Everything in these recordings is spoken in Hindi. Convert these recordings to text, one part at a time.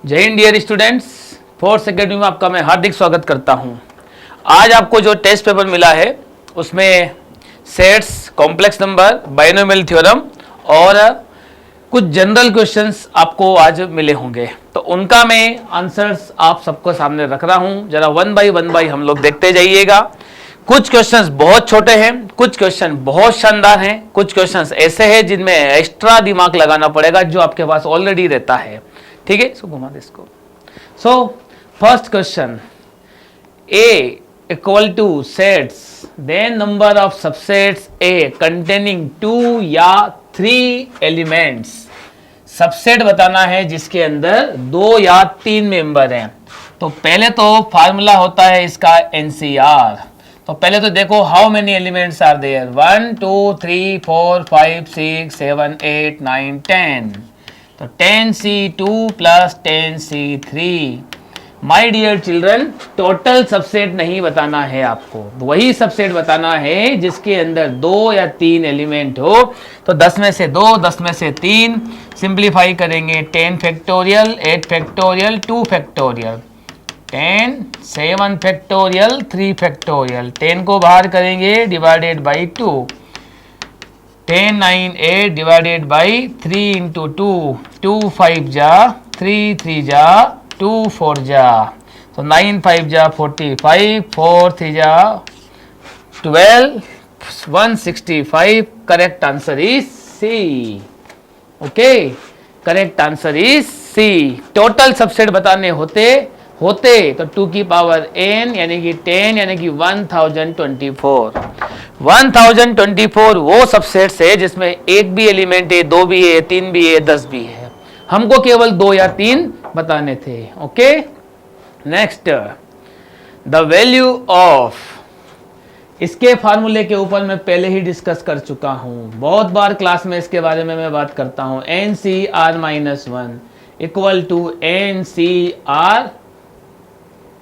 जय Hind dear students, fourth academy में आपका मैं हार्दिक स्वागत करता हूं। आज आपको जो टेस्ट पेपर मिला है उसमें sets, complex number, binomial theorem और कुछ जनरल क्वेश्चंस आपको आज मिले होंगे, तो उनका मैं आंसर्स आप सबको सामने रख रहा हूं। जरा वन बाई हम लोग देखते जाइएगा। कुछ क्वेश्चंस बहुत छोटे हैं, कुछ क्वेश्चन बहुत शानदार हैं, कुछ क्वेश्चंस ऐसे हैं जिनमें एक्स्ट्रा दिमाग लगाना पड़ेगा जो आपके पास ऑलरेडी रहता है। ठीक है, सो घुमा दे इसको। So first question, A equal to sets then number of subsets A containing 2 या 3 एलिमेंट्स। सबसेट बताना है जिसके अंदर 2 या 3 मेंबर हैं। तो पहले तो फार्मूला होता है इसका एनसीआर। तो पहले तो देखो how many elements are there, 1 2 3 4 5 6 7 8 9 10। तो 10C2 plus 10C3। My dear children, total subset नहीं बताना है आपको, वही सबसेट बताना है जिसके अंदर 2 या 3 एलिमेंट हो। तो 10 में से 2, 10 में से 3, सिंप्लीफाई करेंगे 10 factorial, 8 factorial, 2 factorial, 10, 7 factorial, 3 factorial. 10 को बाहर करेंगे divided by 2, 10 9 8 divided by 3 into 2, 2 5 जा, 3 3 जा, 2 4 जा, तो 9 5 जा 45, 4 3 जा 12, 165। Correct answer is C. Okay, correct answer is C. Total subset बताने होते तो 2 की पावर n यानी कि 10 यानी कि 1024। 1024 वो सबसेट्स है जिसमें एक भी एलिमेंट है, 2 भी है, 3 भी है, 10 भी है। हमको केवल 2 या 3 बताने थे। Okay, next, the value of, इसके फार्मूले के ऊपर मैं पहले ही डिस्कस कर चुका हूं, बहुत बार क्लास में इसके बारे में मैं बात करता हूं। NCR-1 equal to NCR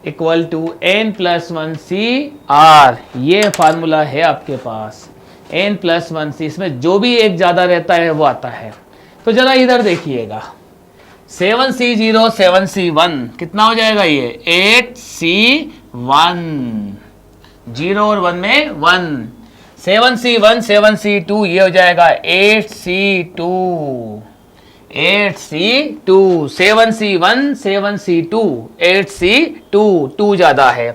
equal to n+1CR। ये फार्मूला है आपके पास, n+1C। इसमें जो भी एक ज्यादा रहता है वो आता है। तो जरा इधर देखिएगा, 7C0 7C1 कितना हो जाएगा, ये 8C1। 0 और 1 में 1। 7C1 7C2 ये हो जाएगा 8C2। 8C2, 7C1 7C2, 8C2, 2 ज्यादा है।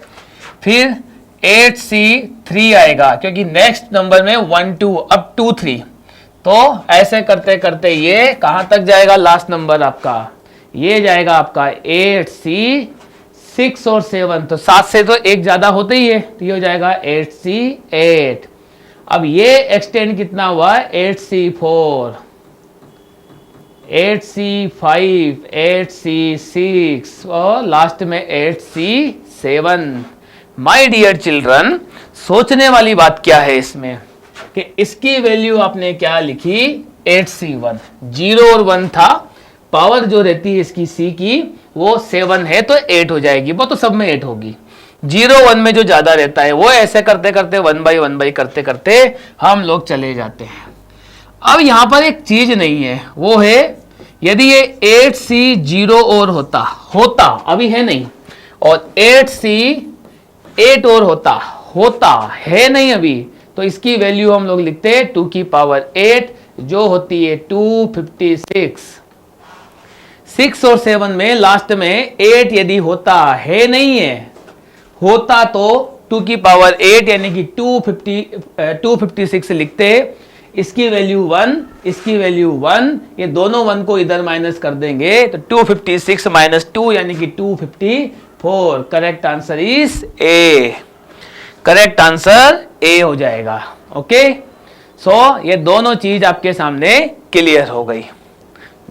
फिर 8C3 आएगा क्योंकि नेक्स्ट नंबर में 1 2 अब 2 3। तो ऐसे करते करते ये कहां तक जाएगा, लास्ट नंबर आपका ये जाएगा आपका 8C6 और 7। तो 7 से तो एक ज्यादा होता ही है, तो ये हो जाएगा 8C8। अब ये एक्सटेंड कितना हुआ, 8C4, 8C5, 8C6 और लास्ट में 8C7। माय डियर चिल्ड्रन, सोचने वाली बात क्या है इसमें कि इसकी वैल्यू आपने क्या लिखी, 8C1। 0 और 1 था, पावर जो रहती है इसकी C की वो 7 है तो 8 हो जाएगी, वो तो सब में 8 होगी। 0 1 में जो ज्यादा रहता है वो ऐसे करते करते 1 बाई करते करते हम लोग चले जाते हैं। अब यहां पर एक चीज नहीं है, वो है यदि ये 8C0 और होता अभी है नहीं, और 8C8 और होता है नहीं अभी, तो इसकी वैल्यू हम लोग लिखते हैं 2 की पावर 8 जो होती है 256। 6 और 7 में लास्ट में 8 यदि होता है नहीं है, होता तो 2 की पावर 8 यानी कि 256 लिखते। इसकी वैल्यू 1, इसकी वैल्यू 1, ये दोनों 1 को इधर माइनस कर देंगे तो 256 माइनस 2 यानी कि 254। Correct answer is A. Correct answer A हो जाएगा। ओके, सो ये दोनों चीज आपके सामने क्लियर हो गई।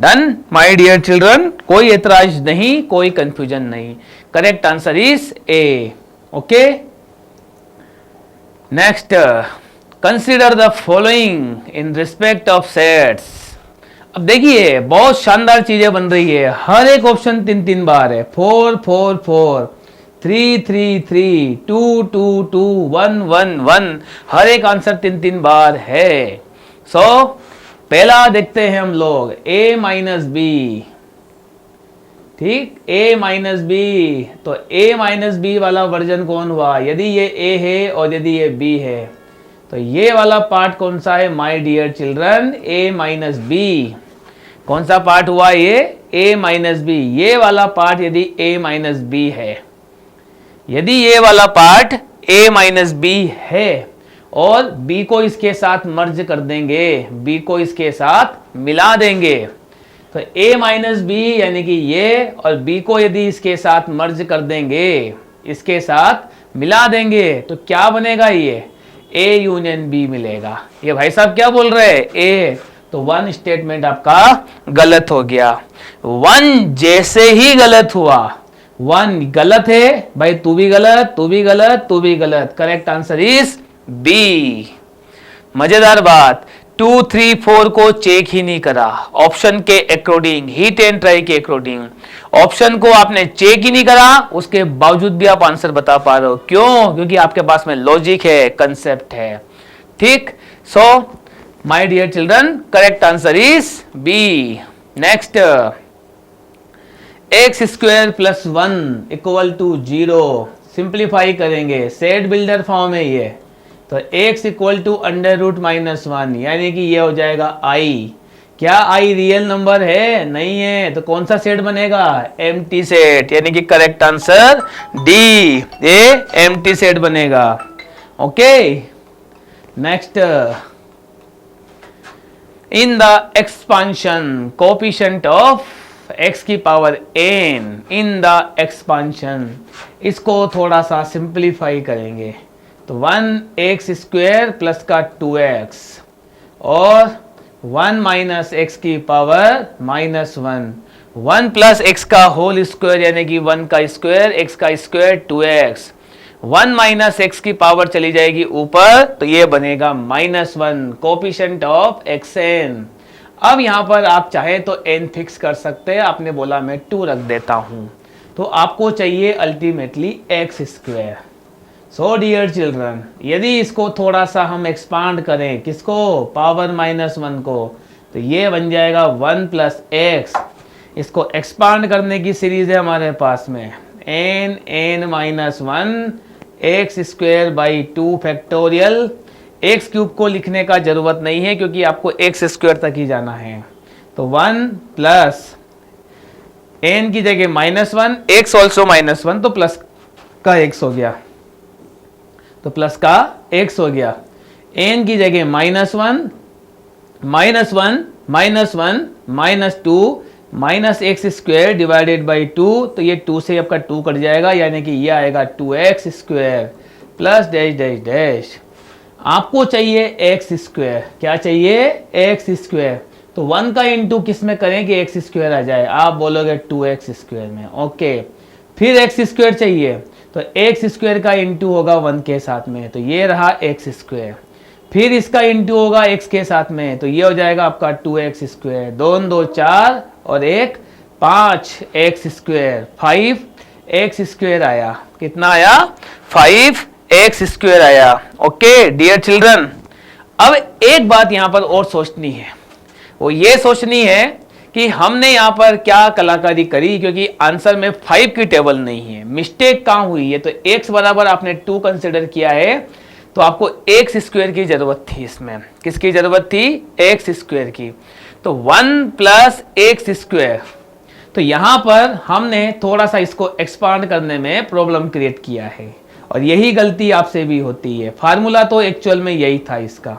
डन माय डियर चिल्ड्रन, कोई एतराज नहीं, कोई कंफ्यूजन नहीं। Correct answer is A. Okay, next, consider the following in respect of sets. अब देखिए बहुत शानदार चीजें बन रही है, हर एक ऑप्शन 3 बार है। 4 4 4, 3 3 3, 2 2 2, 1 1 1, हर एक आंसर 3 बार है। सो पहला देखते हैं हम लोग, a - b ठीक, a माइनस बी, तो a माइनस बी वाला वर्जन कौन हुआ? यदि ये a है और यदि ये b है तो ये वाला पार्ट कौन सा है my dear children? a minus B. कौन सा पार्ट हुआ ये? a minus B. ये वाला पार्ट यदि a माइनस बी है, यदि ये वाला पार्ट a माइनस बी है और b को इसके साथ मर्ज कर देंगे, b को इसके साथ मिला देंगे, तो a माइनस बी यानी कि ये और b को यदि इसके साथ मर्ज कर देंगे, इसके साथ मिला देंगे, तो क्या बनेगा? ये a यूनियन b मिलेगा। ये भाई साहब क्या बोल रहे हैं? a, तो वन स्टेटमेंट आपका गलत हो गया। वन जैसे ही गलत हुआ, वन गलत है भाई, तू भी गलत, तू भी गलत, तू भी गलत। Correct answer is B. मजेदार बात, 2, 3, 4 को चेक ही नहीं करा ऑप्शन के अकॉर्डिंग, हिट एंड ट्राई के अकॉर्डिंग। ऑप्शन को आपने चेक ही नहीं करा, उसके बावजूद भी आप आंसर बता पा रहे हो। क्यों? क्योंकि आपके पास में लॉजिक है, कंसेप्ट है। ठीक, so my dear children, correct answer is B. Next, X square plus 1 equal to 0। Simplify करेंगे, सेट बिल्डर फॉर्म है ये, तो x equal to under root minus 1, यानी कि ये हो जाएगा i। क्या i रियल नंबर है? नहीं है, तो कौन सा सेट बनेगा? एम्प्टी सेट, यानी कि करेक्ट आंसर डी, ये एम्प्टी सेट बनेगा। Okay, next, in the expansion coefficient of x की power n, in the expansion, इसको थोड़ा सा सिंप्लीफाई करेंगे, तो 1x स्क्वायर प्लस का 2x और 1 माइनस एक्स की पावर माइनस 1, 1 प्लस एक्स का होल स्क्वायर यानी कि 1 का स्क्वायर, x का स्क्वायर 2x, 1 माइनस एक्स की पावर चली जाएगी ऊपर, तो ये बनेगा -1, कोएफिशिएंट ऑफ xn। अब यहां पर आप चाहे तो n फिक्स कर सकते हैं, आपने बोला मैं 2 रख देता हूं, तो आपको चाहिए ultimately x square. So dear children, यदि इसको थोड़ा सा हम एक्सपांड करें, किसको? पावर -1 को, तो ये बन जाएगा 1 प्लस एक्स। इसको एक्सपांड करने की सीरीज है हमारे पास में, n minus 1 x square by 2 factorial. X cube को लिखने का जरूरत नहीं है क्योंकि आपको एक्स स्क्वायर तक ही जाना है, तो 1 प्लस n की जगह -1, एक्स ऑल्सो -1, तो प्लस का x हो गया, तो प्लस का x हो गया। n की जगह -1, -2 minus x square divided by 2, तो ये 2 से आपका 2 कट जाएगा, यानी कि ये आएगा 2x square plus dash dash dash. आपको चाहिए एक्स स्क्वायर, क्या चाहिए? एक्स स्क्वायर, तो 1 का इंटू किस में करें कि एक्स स्क्वायर आ जाए? आप बोलोगे 2x स्क्वायर में। ओके, फिर एक्स स्क्वायर चाहिए, तो एक्स स्क्वायर का इंटू होगा 1 के साथ में, तो ये रहा एक्स स्क्वायर। फिर इसका इंटू होगा x के साथ में, तो ये हो जाएगा आपका 2x स्क्वायर, 2 2 4 और 1 5 एक्स स्क्वायर, 5x स्क्वायर आया। कितना आया? 5x स्क्वायर आया। ओके डियर चिल्ड्रन, अब एक बात यहां पर और सोचनी है, वो ये सोचनी है कि हमने यहां पर क्या कलाकारी करी, क्योंकि आंसर में 5 की टेबल नहीं है। मिस्टेक कहां हुई है? तो x बराबर आपने 2 कंसिडर किया है, तो आपको एक्स स्क्वायर की जरूरत थी। इसमें किसकी जरूरत थी? एक्स स्क्वायर की। तो 1 प्लस एक्स स्क्वायर, तो यहां पर हमने थोड़ा सा इसको एक्सपांड करने में प्रॉब्लम क्रिएट किया है, और यही गलती आपसे भी होती है। फार्मूला तो एक्चुअल में यही था इसका,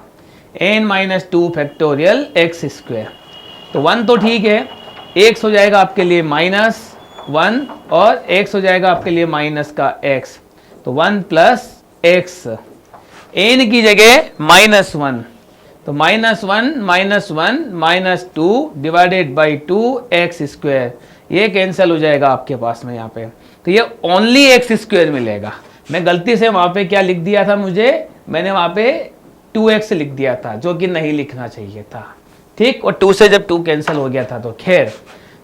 n-2 फैक्टोरियल एक्स स्क्वायर। तो 1 तो ठीक है, x हो जाएगा आपके लिए -1 और x हो जाएगा आपके लिए माइनस का x, तो 1 प्लस एक्स, n की जगह -1, तो -1 -2 डिवाइडेड बाई 2 एक्स स्क्वायर, ये कैंसिल हो जाएगा आपके पास में यहाँ पे, तो ये ओनली एक्स स्क्वायर मिलेगा। मैं गलती से वहाँ पे क्या लिख दिया था, मैंने वहाँ पे 2x लिख दिया था, जो कि नहीं लिखना चाहिए था। ठीक, और 2 से जब 2 कैंसिल हो गया था तो खैर।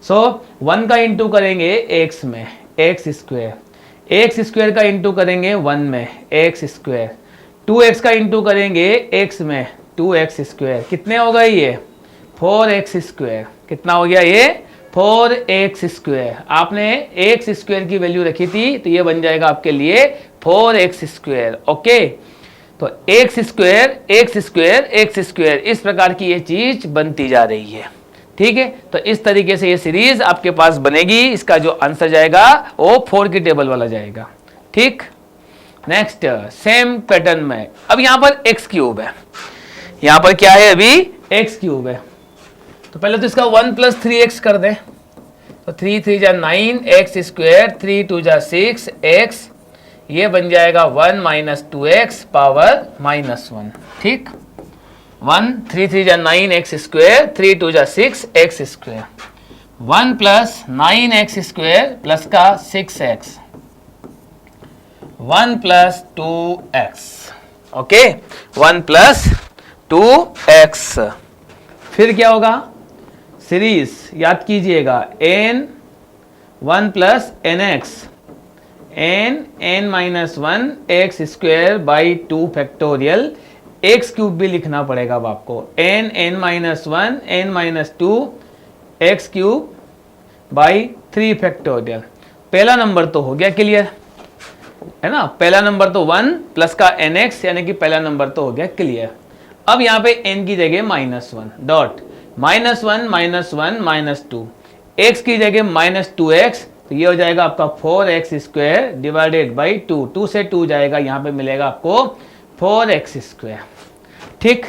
सो 1 का इंटू करेंगे x में, एक्स स्क्वायर का इंटू करेंगे 1 में, एक्स स्क्वायर, 2x का इंटू करेंगे x में, 2x स्क्वायर, कितने हो गए ये? 4x square. कितना हो गया ये? 4x²। आपने x² की वैल्यू रखी थी तो ये बन जाएगा आपके लिए 4x²। ओके, तो x² इस प्रकार की ये चीज बनती जा रही है। ठीक है, तो इस तरीके से ये सीरीज आपके पास बनेगी। इसका जो आंसर जाएगा वो 4 की टेबल वाला जाएगा। ठीक, नेक्स्ट सेम पैटर्न में अब यहां पर x³ है, यहां पर क्या है अभी x³ है। तो पहले तो इसका 1 + 3x कर दें, तो 3 3 जा 9 x², 3 2 जा 6 x, ये बन जाएगा 1 - 2x पावर -1। ठीक, 1 3 3 जा 9x², 3 2 जा 6x², 1 + 9x² प्लस का 6x, 1 + 2x। Okay, 1 + 2x। फिर क्या होगा, सीरीज याद कीजिएगा, n 1 + nx, n-1 x² / 2 factorial, x³ भी लिखना पड़ेगा अब आपको, n n-1 n-2 x³ / 3 factorial. पहला नंबर तो हो गया क्लियर है ना, पहला नंबर तो 1 प्लस का nx यानी कि पहला नंबर तो हो गया क्लियर। अब यहाँ पे n की जगह -1 डॉट -1 -1 -2, x की जगह -2x, तो ये हो जाएगा आपका 4x² / 2, 2 से 2 जाएगा, यहाँ पे मिलेगा आपको 4x²। ठीक,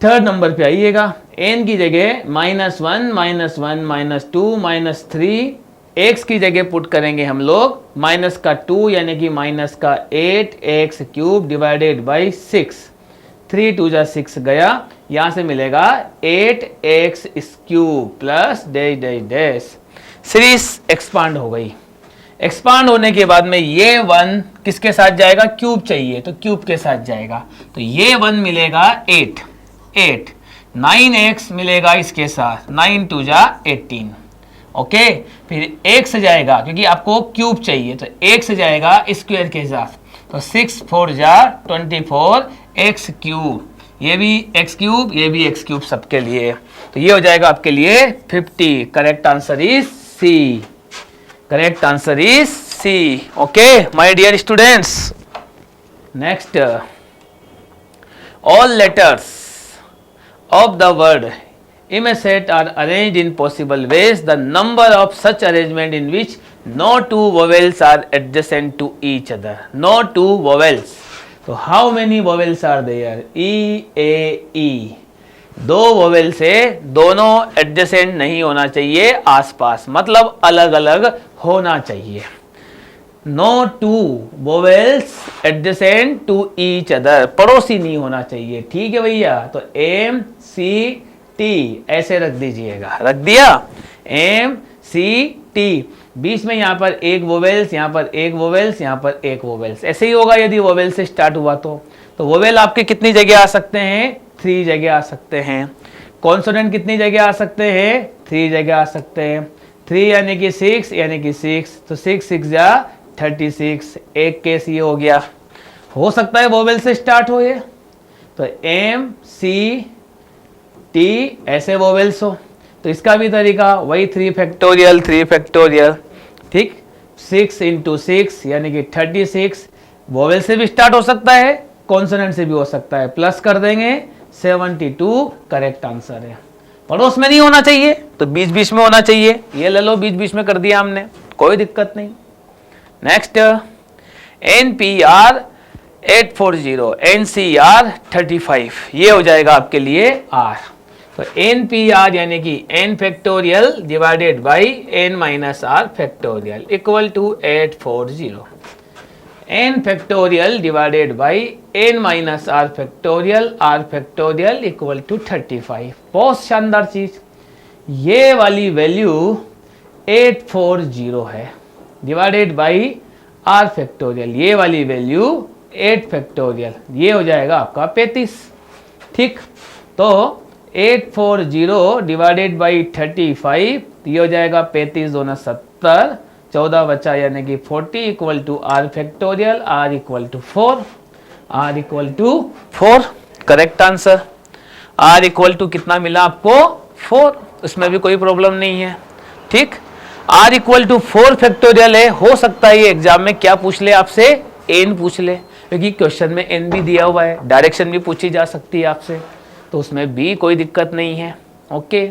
थर्ड नंबर पे आइएगा, n की जगह -1 -1 -2 -3, x की जगह पुट करेंगे हम लोग -2 यानी कि -8x³ / 6, 3 2 जा 6 गया, यहां से मिलेगा 8x³ plus dash dash dash. Series expand हो गई। एक्सपांड होने के बाद में ये 1 किसके साथ जाएगा, क्यूब चाहिए तो क्यूब के साथ जाएगा, तो ये 1 मिलेगा 8, 9x मिलेगा इसके साथ, 9 2 जा 18। ओके, फिर x जाएगा क्योंकि आपको क्यूब चाहिए, तो x जाएगा स्क्वायर के साथ, तो 6 4 जा 24 x³, ये भी x³, ये भी x³ सबके लिए, तो ये हो जाएगा आपके लिए 50। Correct answer is C, correct answer is C. Okay my dear students, next, all letters of the word in a set are arranged in possible ways. The number of such arrangement in which no two vowels are adjacent to each other. No two vowels. So how many vowels are there? E, A, E. दो वोवेल से दोनों एडजेसेंट नहीं होना चाहिए, आसपास मतलब अलग अलग होना चाहिए। No two vowels adjacent to each other, पड़ोसी नहीं होना चाहिए। ठीक है भैया, तो एम सी टी ऐसे रख दीजिएगा, रख दिया एम सी टी, बीच में यहाँ पर एक वोवेल्स, यहाँ पर एक वोवेल्स, यहाँ पर एक वोवेल्स, ऐसे ही होगा यदि वोवेल से स्टार्ट हुआ तो वोवेल आपके कितनी जगह आ सकते हैं, 3 जगह आ सकते हैं। कॉन्सोनेंट कितनी जगह आ सकते हैं, 3 जगह आ सकते हैं। 3 यानी कि 6 यानी कि 6, तो 6 6 जा 36, एक केस ये हो गया। हो सकता है वोवेल से स्टार्ट हो ये, तो एम सी टी ऐसे वोवेल्स हो, तो इसका भी तरीका वही 3 फैक्टोरियल 3 फैक्टोरियल। ठीक, 6 × 6 यानी कि 36, वोवेल से भी स्टार्ट हो सकता है, कॉन्सोनेंट से भी हो सकता है, प्लस कर देंगे 72 करेक्ट आंसर है। पड़ोस में नहीं होना चाहिए तो बीच बीच में होना चाहिए, ये ले लो बीच बीच में कर दिया हमने, कोई दिक्कत नहीं। नेक्स्ट, NPR 840 NCR 35, ये हो जाएगा आपके लिए R। तो NPR यानी कि n factorial divided by n minus r factorial equal to 840, n factorial divided by n minus r factorial equal to 35। बहुत शानदार चीज, ये वाली वैल्यू 840 है डिवाइडेड बाई r फैक्टोरियल, ये वाली वैल्यू 8 फैक्टोरियल, ये हो जाएगा आपका 35। ठीक, तो 840 डिवाइडेड बाई 35, ये हो जाएगा 35 दूना 70, 14 बचा यानी कि 40 equal to r factorial, r equal to 4, r equal to 4 correct answer. r equal to कितना मिला आपको 4। उसमें भी कोई प्रॉब्लम नहीं है। ठीक, r इक्वल टू 4 फैक्टोरियल है, हो सकता है ये एग्जाम में क्या पूछ ले आपसे, n पूछ ले, क्योंकि क्वेश्चन में n भी दिया हुआ है, डायरेक्शन भी पूछी जा सकती है आपसे, तो उसमें भी कोई दिक्कत नहीं है। Okay,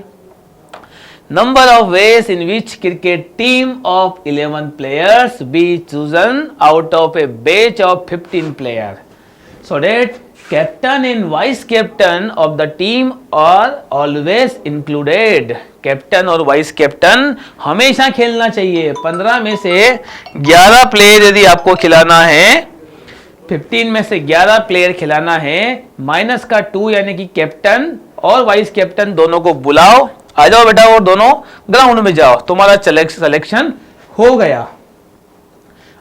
number of ways in which cricket team of 11 players be chosen out of a batch of 15 player so that captain and vice captain of the team are always included। Captain और वाइस कैप्टन हमेशा खेलना चाहिए। 15 में से 11 प्लेयर यदि आपको खिलाना है, 15 में से 11 प्लेयर खिलाना है, माइनस का 2 यानी कि कैप्टन और वाइस कैप्टन दोनों को बुलाओ, आ जाओ बेटा और दोनों ग्राउंड में जाओ, तुम्हारा सिलेक्शन हो गया।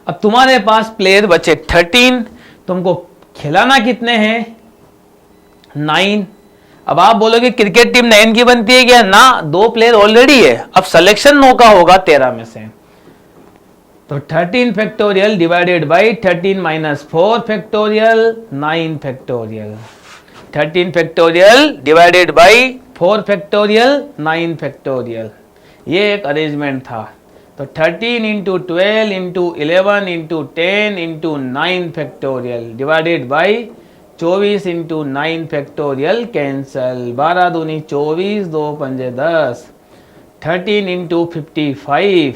अब तुम्हारे पास प्लेयर बचे 13, तुमको खिलाना कितने हैं, 9। अब आप बोलोगे क्रिकेट टीम 9 की बनती है क्या, ना, 2 प्लेयर ऑलरेडी है, अब सिलेक्शन 9 का होगा 13 में से। तो 13 factorial divided by 13 minus 4 factorial 9 factorial, 13 factorial divided by 4 factorial 9 factorial, ये एक अरेंजमेंट था। तो 13 into 12 into 11 into 10 into 9 factorial divided by 24 into 9 factorial, cancel, 12 दूनी 24, 2 पंजे 10, 13 इंटू 55,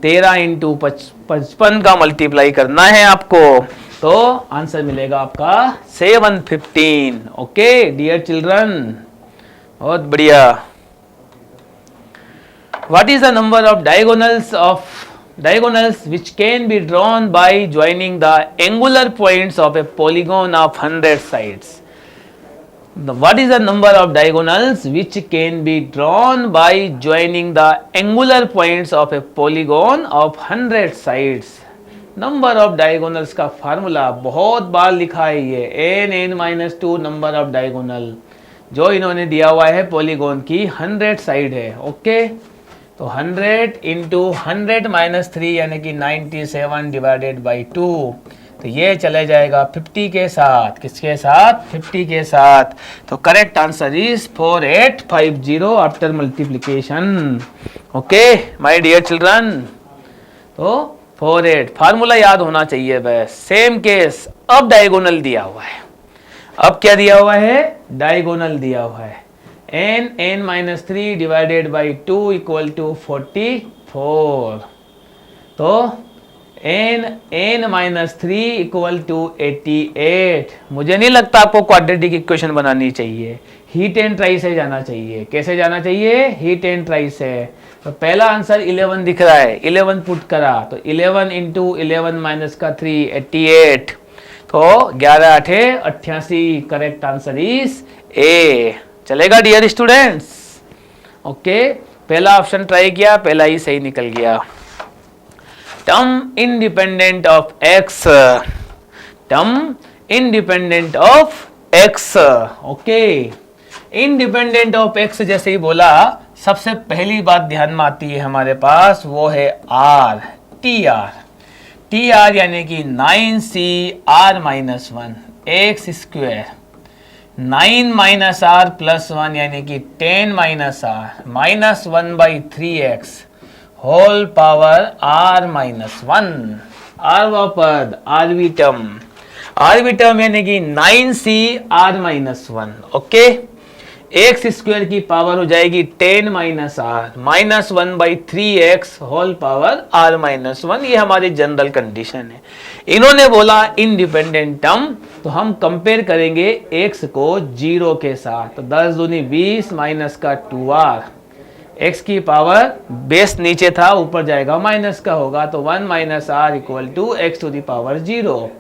13 इंटू 55 का मल्टीप्लाई करना है आपको, तो आंसर मिलेगा आपका 715। ओके डियर चिल्ड्रन, बहुत बढ़िया। What is the number of diagonals which can be drawn by joining the angular points of a polygon of 100 sides? What is the number of diagonals which can be drawn by joining the angular points of a polygon of 100 sides? Number of diagonals का फार्मूला बहुत बार लिखा है ये, n(n-2) नंबर ऑफ डायगोनल, जो इन्होंने दिया हुआ है पॉलीगॉन की 100 साइड है। ओके, तो 100 इंटू 100 माइनस 3 यानी कि 97 डिवाइडेड बाई 2, तो ये चले जाएगा 50 के साथ, किसके साथ, 50 के साथ। तो correct answer is 4850 after multiplication. Okay my dear children, तो 48 फार्मूला याद होना चाहिए बस। सेम केस, अब डायगोनल दिया हुआ है, अब क्या दिया हुआ है, डायगोनल दिया हुआ है, n(n-3) divided by 2 equal to 44, तो n(n-3) इक्वल टू 88। मुझे नहीं लगता आपको क्वाड्रेटिक इक्वेशन बनानी चाहिए, हीट एंड ट्राई से जाना चाहिए। कैसे जाना चाहिए, हीट एंड ट्राई से। तो पहला आंसर 11 दिख रहा है, 11 पुट करा, तो 11 इंटू 11 माइनस का 3 88, तो 11 8 88, करेक्ट आंसर इज ए। चलेगा डियर स्टूडेंट्स। ओके, पहला ऑप्शन ट्राई किया, पहला ही सही निकल गया। Term independent of x, term independent of x. Okay, independent of x जैसे ही बोला, सबसे पहली बात ध्यान में आती है हमारे पास, वो है R, T R. T R यानी कि 9CR-1 X square, 9 minus R plus 1 यानी कि 10 minus R minus 1/3x whole power r minus 1। आरवा पद, आरवी टर्म यानी कि 9CR-1। ओके, एक्स स्क्वायर की पावर हो जाएगी 10 minus R minus 1/3x whole power r minus 1। ये हमारी जनरल कंडीशन है। इन्होंने बोला इंडिपेंडेंट टर्म, तो हम कंपेयर करेंगे x को 0 के साथ। तो 10 दूनी 20 माइनस का 2r, x की पावर बेस नीचे था, ऊपर जाएगा माइनस का होगा, तो 1 minus r equal to x to the power 0।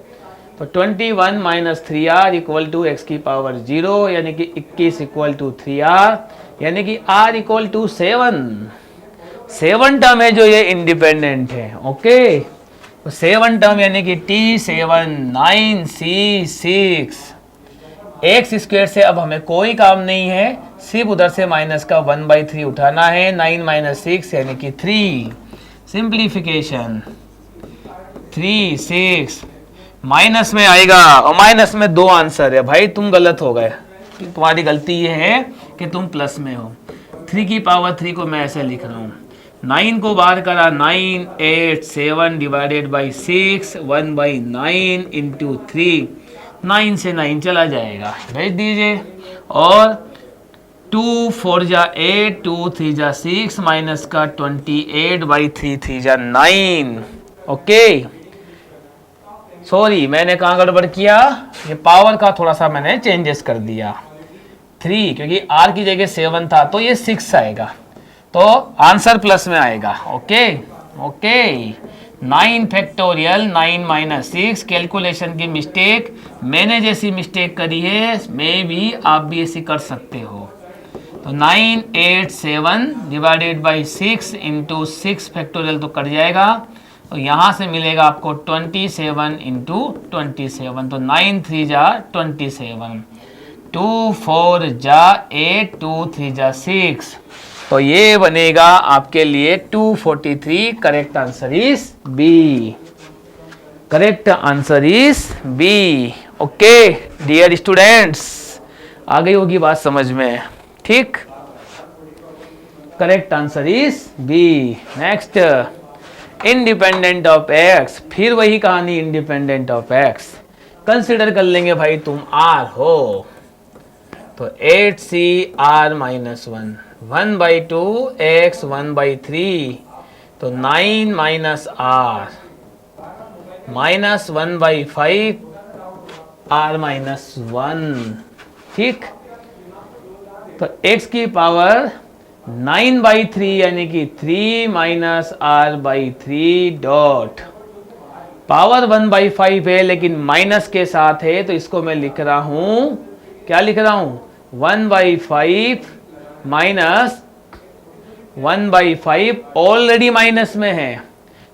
तो 21 minus 3r equal to X की पावर 0 यानी कि 21 इक्वल टू 3r यानी कि r इक्वल टू 7 टर्म है जो ये इंडिपेंडेंट है। ओके, तो 7 टर्म यानी कि T7 9C6 एक्स स्क्वायर से अब हमें कोई काम नहीं है, सिर्फ उधर से माइनस का 1/3 उठाना है। 9 माइनस 6 यानी कि 3, सिंप्लीफिकेशन 3 6 माइनस में आएगा, और माइनस में 2 आंसर है। भाई तुम गलत हो गए, तुम्हारी गलती ये है कि तुम प्लस में हो। 3 की पावर 3 को मैं ऐसे लिख रहा हूँ, 9 को बाहर करा, 9 8 7 डिवाइडेड बाई 6, 1/9 इंटू 3, 9 से 9 चला जाएगा, भेज दीजिए। और 2 4 जा 8, 2 3 जा 6, माइनस का 28/3, 3 जा 9। ओके, सॉरी मैंने कहाँ गड़बड़ किया, ये पावर का थोड़ा सा मैंने चेंजेस कर दिया, 3 क्योंकि r की जगह 7 था तो ये 6 आएगा, तो आंसर प्लस में आएगा। Okay okay, 9 factorial 9 minus 6, calculation की मिस्टेक, मैंने जैसी मिस्टेक करी है मे भी आप भी ऐसी कर सकते हो। तो 9 8 7 डिवाइडेड बाई 6 इंटू 6 फैक्टोरियल तो कट जाएगा, तो यहाँ से मिलेगा आपको 27 इंटू 27, तो 9 3 जा 27, 2 4 जा 8, 2 3 जा 6, तो ये बनेगा आपके लिए 243। Correct answer is B, correct answer is B. Okay dear students, आ गई होगी बात समझ में, ठीक, correct answer is B. Next, independent of X, फिर वही कहानी, इंडिपेंडेंट ऑफ एक्स कंसिडर कर लेंगे भाई, तुम आर हो तो 8c r माइनस 1, 1/2 x 1/3, तो 9 minus r minus 1/5 r minus 1, ठीक, तो x की पावर 9/3 यानी कि 3 माइनस r/3 डॉट, पावर 1/5 है लेकिन माइनस के साथ है, तो इसको मैं लिख रहा हूं, क्या लिख रहा हूं, 1/5 माइनस 1/5, ऑलरेडी माइनस में है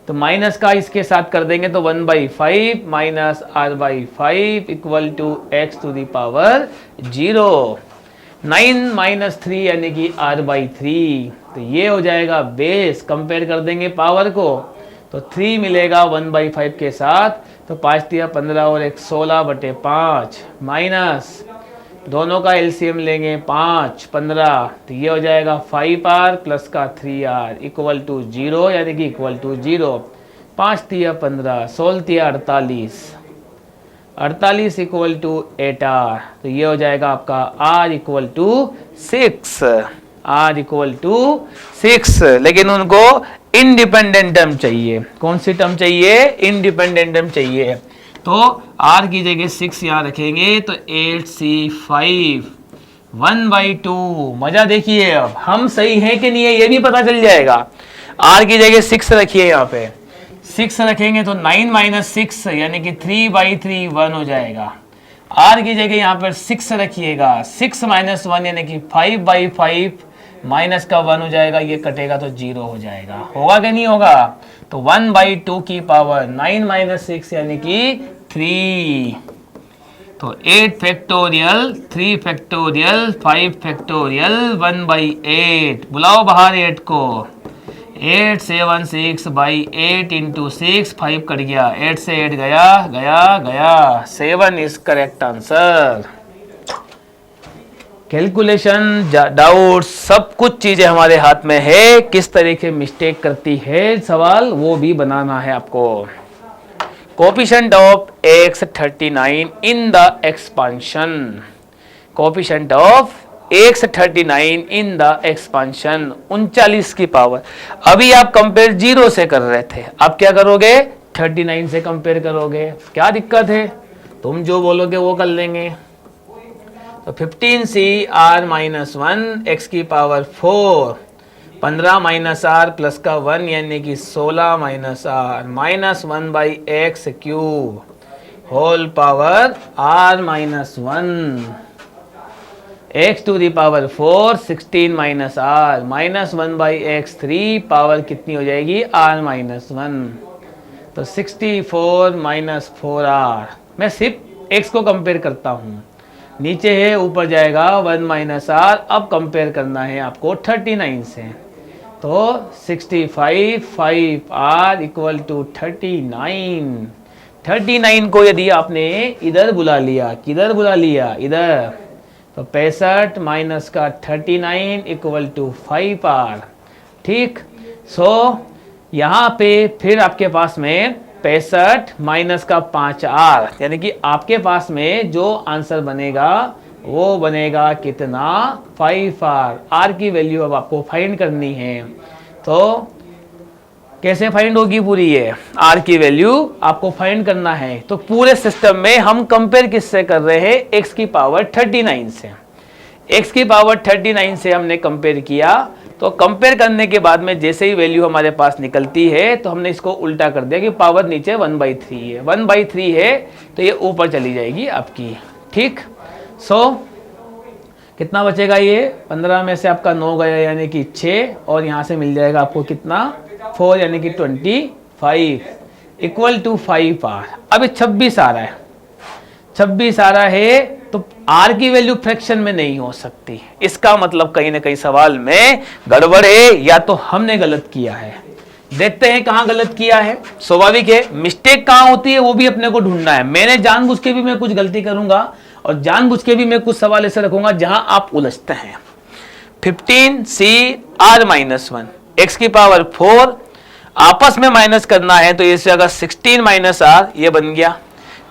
तो माइनस का इसके साथ कर देंगे, तो 1/5 minus r/5 equal to x to the power 0, 9 minus 3 यानी कि r/3, तो ये हो जाएगा बेस, कंपेयर कर देंगे पावर को, तो 3 मिलेगा 1/5 के साथ, तो 5 दिया 15 और 1 16/5, माइनस दोनों का एलसीएम लेंगे 5 15, तो ये हो जाएगा 5r प्लस का 3r इक्वल टू 0, यानी कि इक्वल टू 0, 5 दिया 15, 16 दिया 48, 48 इक्वल टू 8r, तो ये हो जाएगा आपका r equal to 6, r equal to 6, लेकिन उनको इंडिपेंडेंट टर्म चाहिए, कौन सी टर्म चाहिए, इंडिपेंडेंट टर्म चाहिए, तो r की जगह 6 यहाँ रखेंगे, तो 8c5 1/2, मजा देखिए अब हम सही है कि नहीं है ये भी पता चल जाएगा। r की जगह 6 रखिए, यहाँ पे 6 रखेंगे तो 9 माइनस 6 यानी कि 3/3 1 हो जाएगा, r की जगह यहाँ पर 6 रखिएगा, 6 माइनस 1 यानी कि 5/5 माइनस का 1 हो जाएगा, ये कटेगा तो 0 हो जाएगा, होगा कि नहीं होगा, तो 1/2 की पावर 9 माइनस 6 यानी कि 3, तो 8 फैक्टोरियल 3 फैक्टोरियल 5 फैक्टोरियल 1/8, बुलाओ बाहर 8 को, 876/8 इंटू 6, 5 कट गया, 8 से 8 गया गया गया, 7 is correct answer. Calculation doubt सब कुछ चीजें हमारे हाथ में है, किस तरीके मिस्टेक करती है सवाल वो भी बनाना है आपको। Coefficient of x 39 in the expansion, coefficient of x 39 in the expansion 39 की पावर, अभी आप कंपेयर 0 से कर रहे थे, अब क्या करोगे 39 से कंपेयर करोगे, क्या दिक्कत है, तुम जो बोलोगे वो कर लेंगे, तो 15c r माइनस 1 x की पावर 4, 15 माइनस r प्लस का 1 यानी कि 16 minus r minus 1/x cube whole power r minus 1, x to the power 4, 16 minus r minus 1/x 3, power कितनी हो जाएगी r माइनस 1, तो 64 माइनस 4r, मैं सिर्फ x को कंपेयर करता हूँ, नीचे है ऊपर जाएगा 1 माइनस r, अब कंपेयर करना है आपको 39 से, तो 65 5r इक्वल टू 39, 39 को यदि आपने इधर बुला लिया, किधर बुला लिया, इधर, तो 65 माइनस का 39 इक्वल टू 5 आर। ठीक, सो यहाँ पे फिर आपके पास में 65 माइनस का 5 आर, यानी कि आपके पास में जो आंसर बनेगा वो बनेगा कितना, 5 आर। आर की वैल्यू अब आपको फाइंड करनी है। तो कैसे फाइंड होगी पूरी ये आर की वैल्यू आपको फाइंड करना है। तो पूरे सिस्टम में हम कंपेयर किससे कर रहे हैं, एक्स की पावर 39 से। एक्स की पावर 39 से हमने कंपेयर किया। तो कंपेयर करने के बाद में जैसे ही वैल्यू हमारे पास निकलती है तो हमने इसको उल्टा कर दिया कि पावर नीचे 1/3 है, 1/3 है तो ये ऊपर चली जाएगी आपकी। ठीक, सो कितना बचेगा, ये 15 में से आपका 9 गया यानी कि 6, और यहाँ से मिल जाएगा आपको कितना, 4 यानी कि 25 इक्वल टू 5 आर। अभी 26 आ रहा है, 26 आ रहा है तो आर की वैल्यू फ्रैक्शन में नहीं हो सकती। इसका मतलब कहीं ना कहीं सवाल में गड़बड़ है या तो हमने गलत किया है। देखते हैं कहाँ गलत किया है। स्वाभाविक है, मिस्टेक कहाँ होती है वो भी अपने को ढूंढना है। मैंने जानबूझ के भी मैं कुछ गलती करूंगा और जानबूझ के भी मैं कुछ सवाल ऐसे रखूंगा जहां आप उलझते हैं। 15c r-1 x की पावर 4 आपस में माइनस करना है तो इस जगह 16 माइनस आर ये बन गया,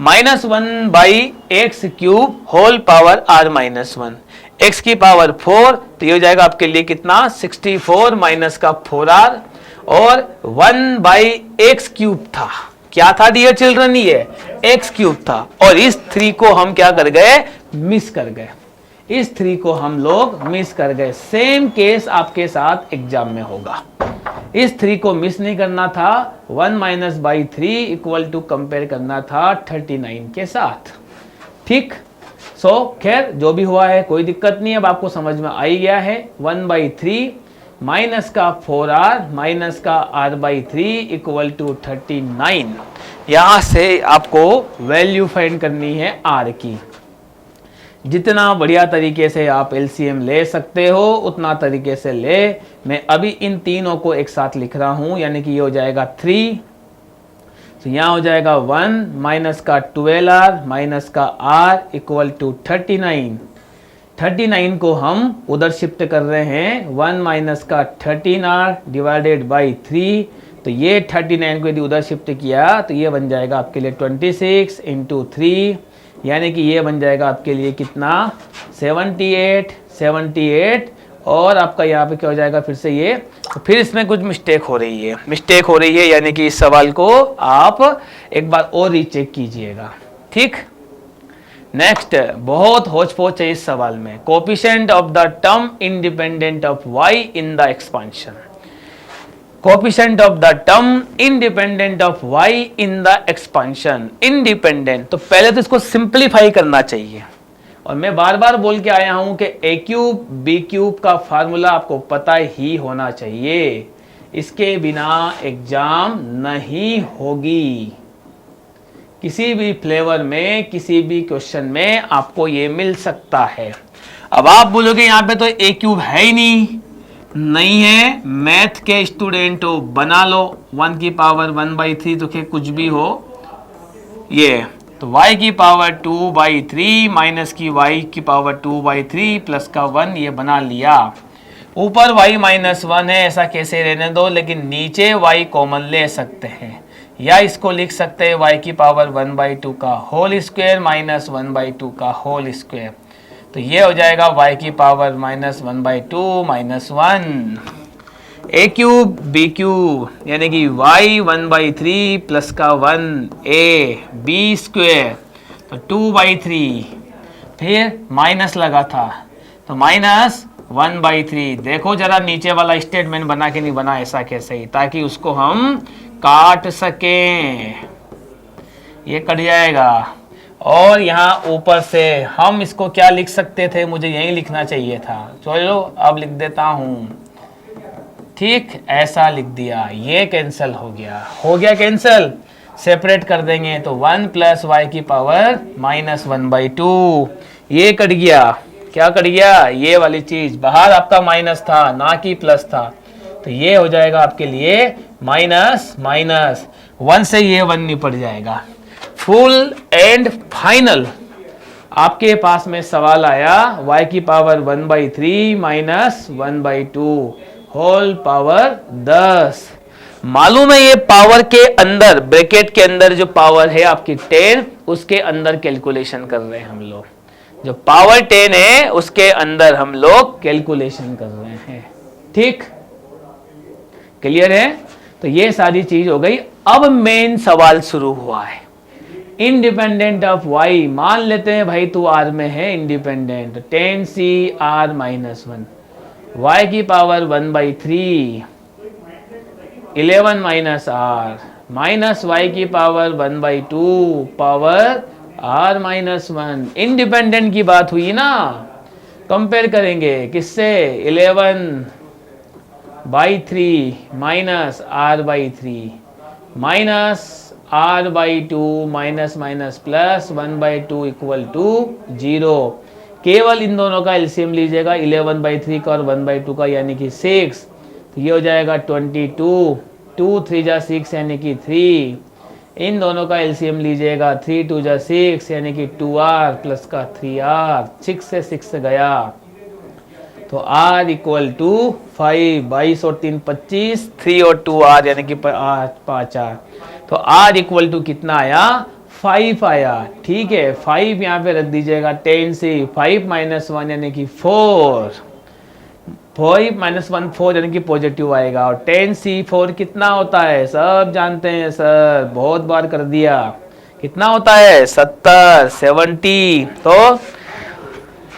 -1/x cube whole power r-1 x की पावर 4 तो ये हो जाएगा आपके लिए कितना, 64 माइनस का 4r और 1/x क्यूब था। क्या था डियर चिल्ड्रन, ये x क्यूब था और इस 3 को हम क्या कर गए, मिस कर गए। इस 3 को हम लोग मिस कर गए। सेम केस आपके साथ एग्जाम में होगा। इस 3 को मिस नहीं करना था, 1-3 इक्वल टू कंपेयर करना था 39 के साथ। ठीक, सो खैर जो भी हुआ है कोई दिक्कत नहीं, अब आपको समझ में आ ही गया है। 1/3 माइनस का 4r माइनस का r/3 इक्वल टू 39। यहां से आपको वैल्यू फाइंड करनी है r की। जितना बढ़िया तरीके से आप एलसीएम ले सकते हो उतना तरीके से ले। मैं अभी इन तीनों को एक साथ लिख रहा हूं, यानी कि ये हो जाएगा 3, तो यहाँ हो जाएगा 1 माइनस का 12r माइनस का r इक्वल टू 39। 39 को हम उधर शिफ्ट कर रहे हैं, 1 माइनस का 13r डिवाइडेड बाई 3, तो ये 39 को यदि उधर शिफ्ट किया तो ये बन जाएगा आपके लिए 26 इंटू 3, यानी कि ये बन जाएगा आपके लिए कितना, 78 और आपका यहाँ पे क्या हो जाएगा फिर से ये। तो फिर इसमें कुछ मिस्टेक हो रही है, यानी कि इस सवाल को आप एक बार और रीचेक कीजिएगा। ठीक, नेक्स्ट, बहुत होच पोच है इस सवाल में। Coefficient of the term independent of y in the expansion. Coefficient of the term independent of y in the expansion. Independent, तो पहले तो इसको सिंपलीफाई करना चाहिए। और मैं बार बार बोल के आया हूं कि a क्यूब b क्यूब का फार्मूला आपको पता ही होना चाहिए, इसके बिना एग्जाम नहीं होगी। किसी भी फ्लेवर में किसी भी क्वेश्चन में आपको ये मिल सकता है। अब आप बोलोगे यहाँ पे तो a क्यूब है ही नहीं है, मैथ के स्टूडेंट हो बना लो, 1 की पावर 1/3 तो क्या कुछ भी हो ये, तो y की पावर 2/3 माइनस की y की पावर 2/3 प्लस का 1 ये बना लिया। ऊपर y -1 है, ऐसा कैसे रहने दो, लेकिन नीचे y कॉमन ले सकते हैं, या इसको लिख सकते हैं y की पावर 1/2 का होल स्क्वायर माइनस 1/2 का होल स्क्वायर, तो ये हो जाएगा y की power -1/2 -1 a cube b cube, यानी कि y 1/3 प्लस का 1 a b स्क्वायर, तो 2/3, फिर माइनस लगा था तो -1/3। देखो जरा नीचे वाला स्टेटमेंट बना के नहीं बना, ऐसा कैसे ही, ताकि उसको हम काट सकें, ये कट जाएगा। और यहाँ ऊपर से हम इसको क्या लिख सकते थे, मुझे यही लिखना चाहिए था, चलो अब लिख देता हूँ। ठीक, ऐसा लिख दिया, ये कैंसिल हो गया कैंसिल, सेपरेट कर देंगे तो 1 प्लस y की पावर -1/2, ये कट गया। क्या कट गया, ये वाली चीज, बाहर आपका माइनस था ना कि प्लस था, तो ये हो जाएगा आपके लिए माइनस 1 से ये 1 निपट जाएगा। फुल एंड फाइनल आपके पास में सवाल आया y की पावर 1/3 माइनस 1/2 होल पावर 10। मालूम है ये पावर के अंदर, ब्रैकेट के अंदर जो पावर है आपकी 10, उसके अंदर कैलकुलेशन कर रहे हैं हम लोग। जो पावर 10 है उसके अंदर हम लोग कैलकुलेशन कर रहे हैं। ठीक, क्लियर है? तो ये सारी चीज हो गई। अब मेन सवाल शुरू हुआ है, इंडिपेंडेंट ऑफ y। मान लेते हैं भाई तू r में है independent, 10c r minus 1, y की power 1/3 11 minus r minus y की power 1/2 power r minus 1। Independent की बात हुई ना, कंपेयर करेंगे किससे, 11/3 minus r/3 minus r/2 minus minus plus 1/2 equal to 0। केवल इन दोनों का एलसीएम लीजिएगा, 11/3 का और 1/2 का यानी कि 6। तो ये हो जाएगा 22, 2 3 जा 6 यानी कि 3। इन दोनों का एलसीएम लीजिएगा, 3 2 जा 6 यानी कि 2r प्लस का 3r, 6 से 6 गया तो r इक्वल टू 5, 22 और 3 25, 3 और 2r यानी कि 5r। तो r इक्वल टू कितना आया, 5 आया। ठीक है, 5 यहाँ पे रख दीजिएगा, 10 से 5 माइनस 1 यानी कि 4, 5 माइनस 1 4 यानी कि पॉजिटिव आएगा। और 10c4 कितना होता है, सब जानते हैं सर, बहुत बार कर दिया। कितना होता है, 70 70। तो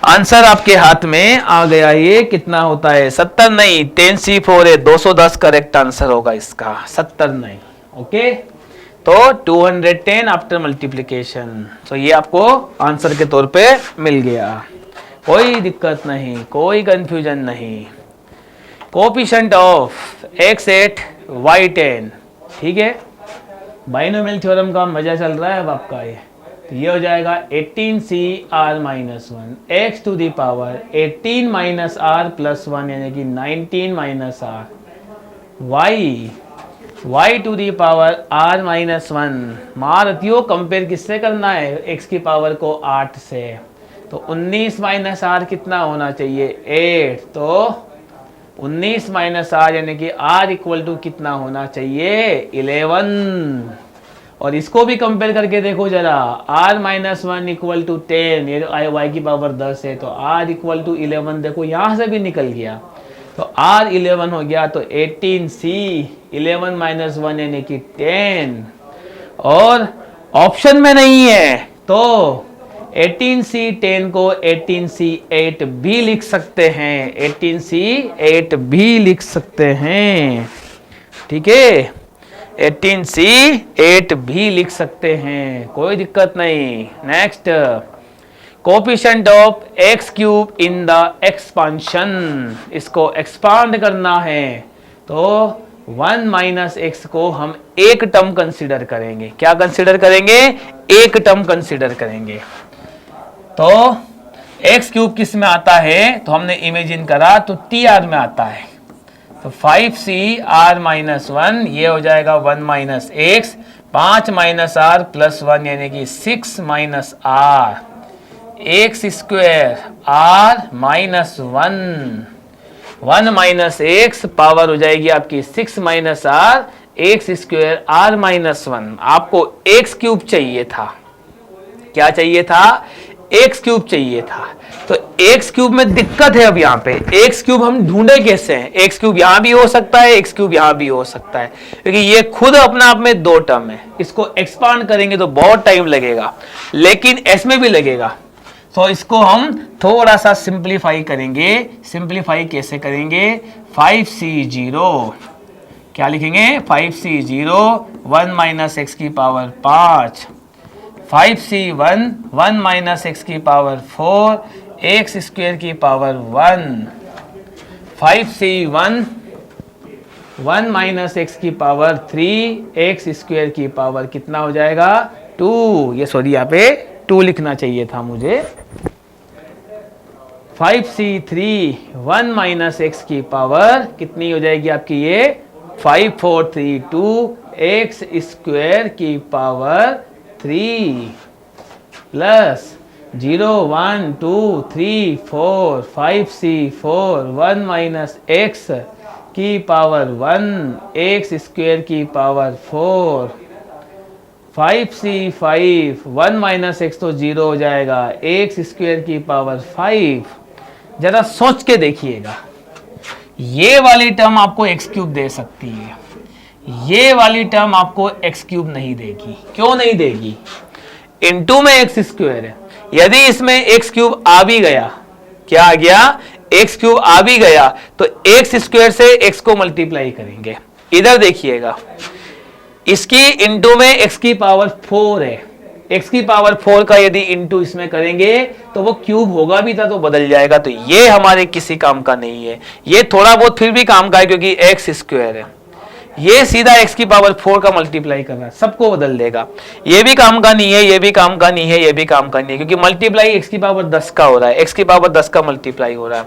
आंसर आपके हाथ में आ गया। ये कितना होता है, 70 नहीं, 10c4 है, 210 करेक्ट आंसर होगा इसका, 70 नहीं। ओके, तो 210 आफ्टर मल्टीप्लिकेशन। तो ये आपको आंसर के तौर पे मिल गया, कोई दिक्कत नहीं, कोई कंफ्यूजन नहीं। Coefficient of x8 y10। ठीक है, बाइनोमियल थ्योरम का मजा चल रहा है अब आपका। ये हो जाएगा 18c r minus 1 x to the power 18 minus r plus 1 यानी कि 19 minus r y to the power r minus 1। महारथियों कंपेयर किससे करना है, x की पावर को 8 से। तो 19 माइनस r कितना होना चाहिए, 8। तो 19 माइनस r यानी कि r इक्वल टू कितना होना चाहिए, 11। और इसको भी कंपेयर करके देखो जरा, r माइनस 1 इक्वल टू 10, ये y की पावर 10 है, तो r इक्वल टू 11। देखो यहां से भी निकल गया, तो r 11 हो गया। तो 18c 11 माइनस 1 यानी कि 10। और ऑप्शन में नहीं है तो 18c 10 को 18c 8 भी लिख सकते हैं, 18c 8 भी लिख सकते हैं। ठीक है, 18c 8 भी लिख सकते हैं, कोई दिक्कत नहीं। Next, coefficient of x cube in the expansion. इसको एक्सपांड करना है तो 1 माइनस एक्स को हम एक टर्म कंसिडर करेंगे। क्या कंसिडर करेंगे, एक टर्म कंसिडर करेंगे। तो x क्यूब किस में आता है, तो हमने इमेजिन करा तो TR में आता है। तो 5c r माइनस 1, ये हो जाएगा 1 minus x, 5 minus r plus 1 यानी कि 6 minus r, x square r minus 1 minus x power हो जाएगी आपकी 6 minus r, x square r minus 1। आपको एक्स क्यूब चाहिए था, क्या चाहिए था, एक्स क्यूब चाहिए था। तो एक्स क्यूब में दिक्कत है। अब यहाँ पे एक्स क्यूब हम ढूंढे कैसे हैं, एक्स क्यूब यहाँ भी हो सकता है, एक्स क्यूब यहाँ भी हो सकता है, क्योंकि ये खुद अपना आप में दो टर्म है। इसको एक्सपांड करेंगे तो बहुत टाइम लगेगा, लेकिन इसमें भी लगेगा। तो इसको हम थोड़ा सा सिंप्लीफाई करेंगे। सिंप्लीफाई कैसे करेंगे, 5c0 क्या लिखेंगे, 5c0 1 माइनस एक्स की पावर 5, 5c1 1 माइनस एक्स की पावर 4, एक्स स्क्वेयर की पावर 1, 5c1 1 माइनस एक्स की पावर 3, एक्स स्क्वेयर की पावर कितना हो जाएगा, 2। ये सॉरी यहाँ पे 2 लिखना चाहिए था मुझे। 5c3 1 माइनस एक्स की पावर कितनी हो जाएगी आपकी, ये 5 4 3 2, एक्स स्क्वेयर की power 3 plus 0 1 2 3 4 5c4 1 minus x की पावर 1 एक्स स्क्वेयर की पावर 4 5c5 1 माइनस एक्स तो 0 हो जाएगा, एक्स स्क्वेयर की पावर 5। जरा सोच के देखिएगा, ये वाली टर्म आपको एक्स क्यूब दे सकती है, ये वाली टर्म आपको एक्स क्यूब नहीं देगी। क्यों नहीं देगी? इनटू में एक्स स्क्वायर है, यदि इसमें एक्स क्यूब आ भी गया, क्या आ गया? एक्स क्यूब आ भी गया, तो एक्स स्क्वायर से एक्स को मल्टीप्लाई करेंगे। इधर देखिएगा, इसकी इनटू में एक्स की पावर 4 है, एक्स की पावर 4 का यदि इनटू इसमें करेंगे तो वो क्यूब होगा भी था तो बदल जाएगा, तो ये हमारे किसी काम का नहीं है। ये थोड़ा बहुत फिर भी काम का है क्योंकि एक्स स्क्वायर है, ये सीधा x की पावर 4 का मल्टीप्लाई कर रहा है, सबको बदल देगा। ये भी काम का नहीं है, ये भी काम का नहीं है, ये भी काम का नहीं है, क्योंकि मल्टीप्लाई x की पावर 10 का हो रहा है, x की पावर 10 का मल्टीप्लाई हो रहा है।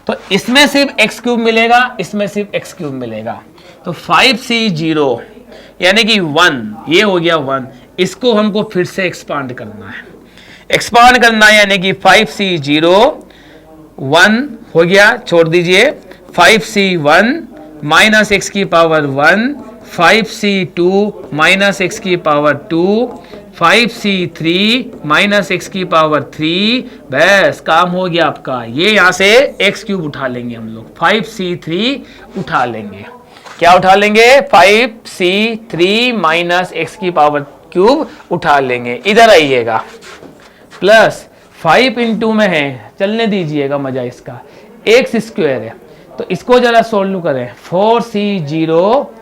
तो इसमें सिर्फ x क्यूब मिलेगा, इसमें सिर्फ x क्यूब मिलेगा। तो 5c0 यानी कि 1, ये हो गया 1, इसको हमको फिर से एक्सपांड करना है, एक्सपांड करना है, यानी कि 5c0 1 हो गया, छोड़ दीजिए, 5c1 माइनस एक्स की पावर 1, 5c2 माइनस एक्स की पावर 2, 5c3 माइनस एक्स की पावर 3। बस काम हो गया आपका। ये यहां से एक्स क्यूब उठा लेंगे हम लोग, 5c3 उठा लेंगे। क्या उठा लेंगे? 5c3 माइनस एक्स की पावर क्यूब उठा लेंगे। इधर आइएगा, प्लस 5 इंटू में है, चलने दीजिएगा मजा इसका, एक्स स्क्वायर है, तो इसको जरा सोल्व करें। 4c0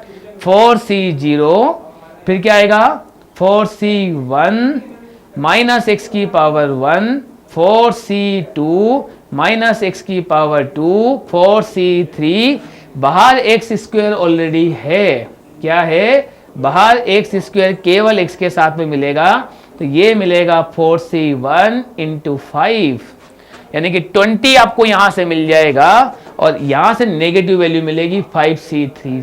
फिर क्या आएगा? 4c1 माइनस एक्स की पावर 1, 4c2 माइनस एक्स की पावर 2, 4c3। बाहर एक्स स्क्वायर ऑलरेडी है, क्या है? बाहर एक्स स्क्वायर केवल एक्स के साथ में मिलेगा, तो ये मिलेगा 4c1 इंटू 5, यानी कि 20 आपको यहां से मिल जाएगा, और यहां से नेगेटिव वैल्यू मिलेगी 5c3,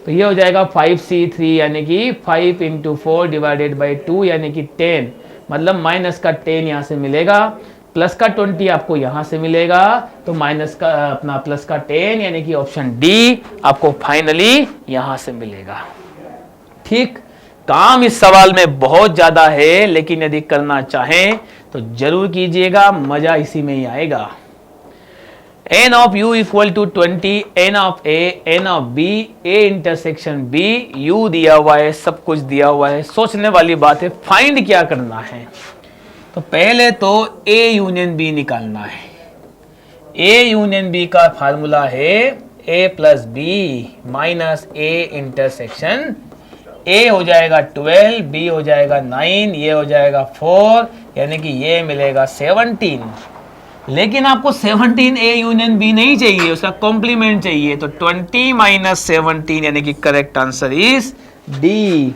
तो ये हो जाएगा 5c3 यानी कि 5 इंटू 4 डिवाइडेड बाई 2 यानी कि 10, मतलब माइनस का 10 यहां से मिलेगा, प्लस का 20 आपको यहां से मिलेगा, तो माइनस का अपना प्लस का 10 यानी कि ऑप्शन डी आपको फाइनली यहां से मिलेगा। ठीक, काम इस सवाल में बहुत ज्यादा है, लेकिन यदि करना चाहें तो जरूर कीजिएगा, मजा इसी में ही आएगा। n of u equal to 20, n of a, n of b, a intersection b, u दिया हुआ है, सब कुछ दिया हुआ है। सोचने वाली बात है, फाइंड क्या करना है? तो पहले तो a यूनियन b निकालना है। a यूनियन b का फार्मूला है a plus B minus a intersection a हो जाएगा 12, b हो जाएगा 9, ये हो जाएगा 4, यानी कि ये मिलेगा 17। लेकिन आपको 17 a यूनियन b नहीं चाहिए, उसका कॉम्प्लीमेंट चाहिए, तो 20 माइनस 17 यानी कि correct answer is D.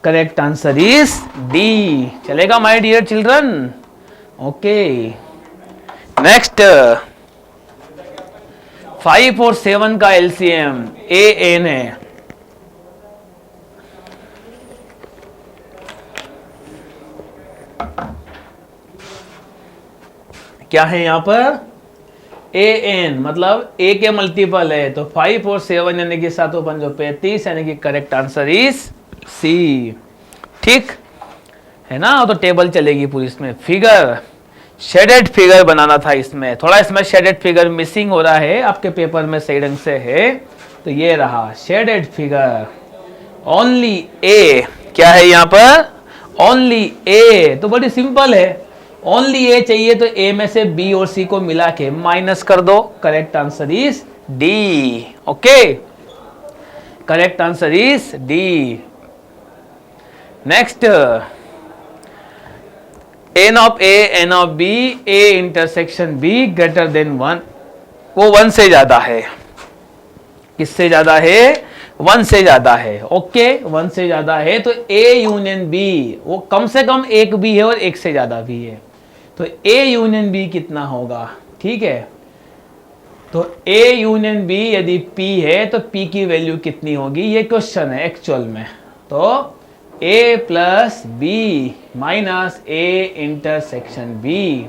Correct answer is D. चलेगा my dear children? Okay, next 5 और 7 का एलसीएम a n है। क्या है यहां पर? ए एन, मतलब ए के मल्टीपल है, तो 5 और 7 यानी कि 7 और 5 35, यानी कि करेक्ट आंसर इज सी। ठीक है ना? तो टेबल चलेगी पूरी। इसमें फिगर, शेडेड फिगर बनाना था, इसमें थोड़ा इसमें शेडेड फिगर मिसिंग हो रहा है, आपके पेपर में सही ढंग से है, तो ये रहा शेडेड फिगर। ओनली ए, क्या है यहां पर? ओनली ए, तो बड़ी सिंपल है, ओनली ए चाहिए, तो ए में से बी और सी को मिला के माइनस कर दो, correct answer is D. Okay, correct answer is D. Next, N of A, N of B, A intersection B greater than 1, वो 1 से ज्यादा है। किससे ज्यादा है? 1 से ज्यादा है। ओके, 1 से ज्यादा है, तो ए यूनियन बी वो कम से कम एक भी है और एक से ज्यादा भी है, तो ए यूनियन बी कितना होगा? ठीक है, तो ए यूनियन बी यदि P है तो P की वैल्यू कितनी होगी, ये क्वेश्चन है एक्चुअल में। तो A plus B minus A intersection B.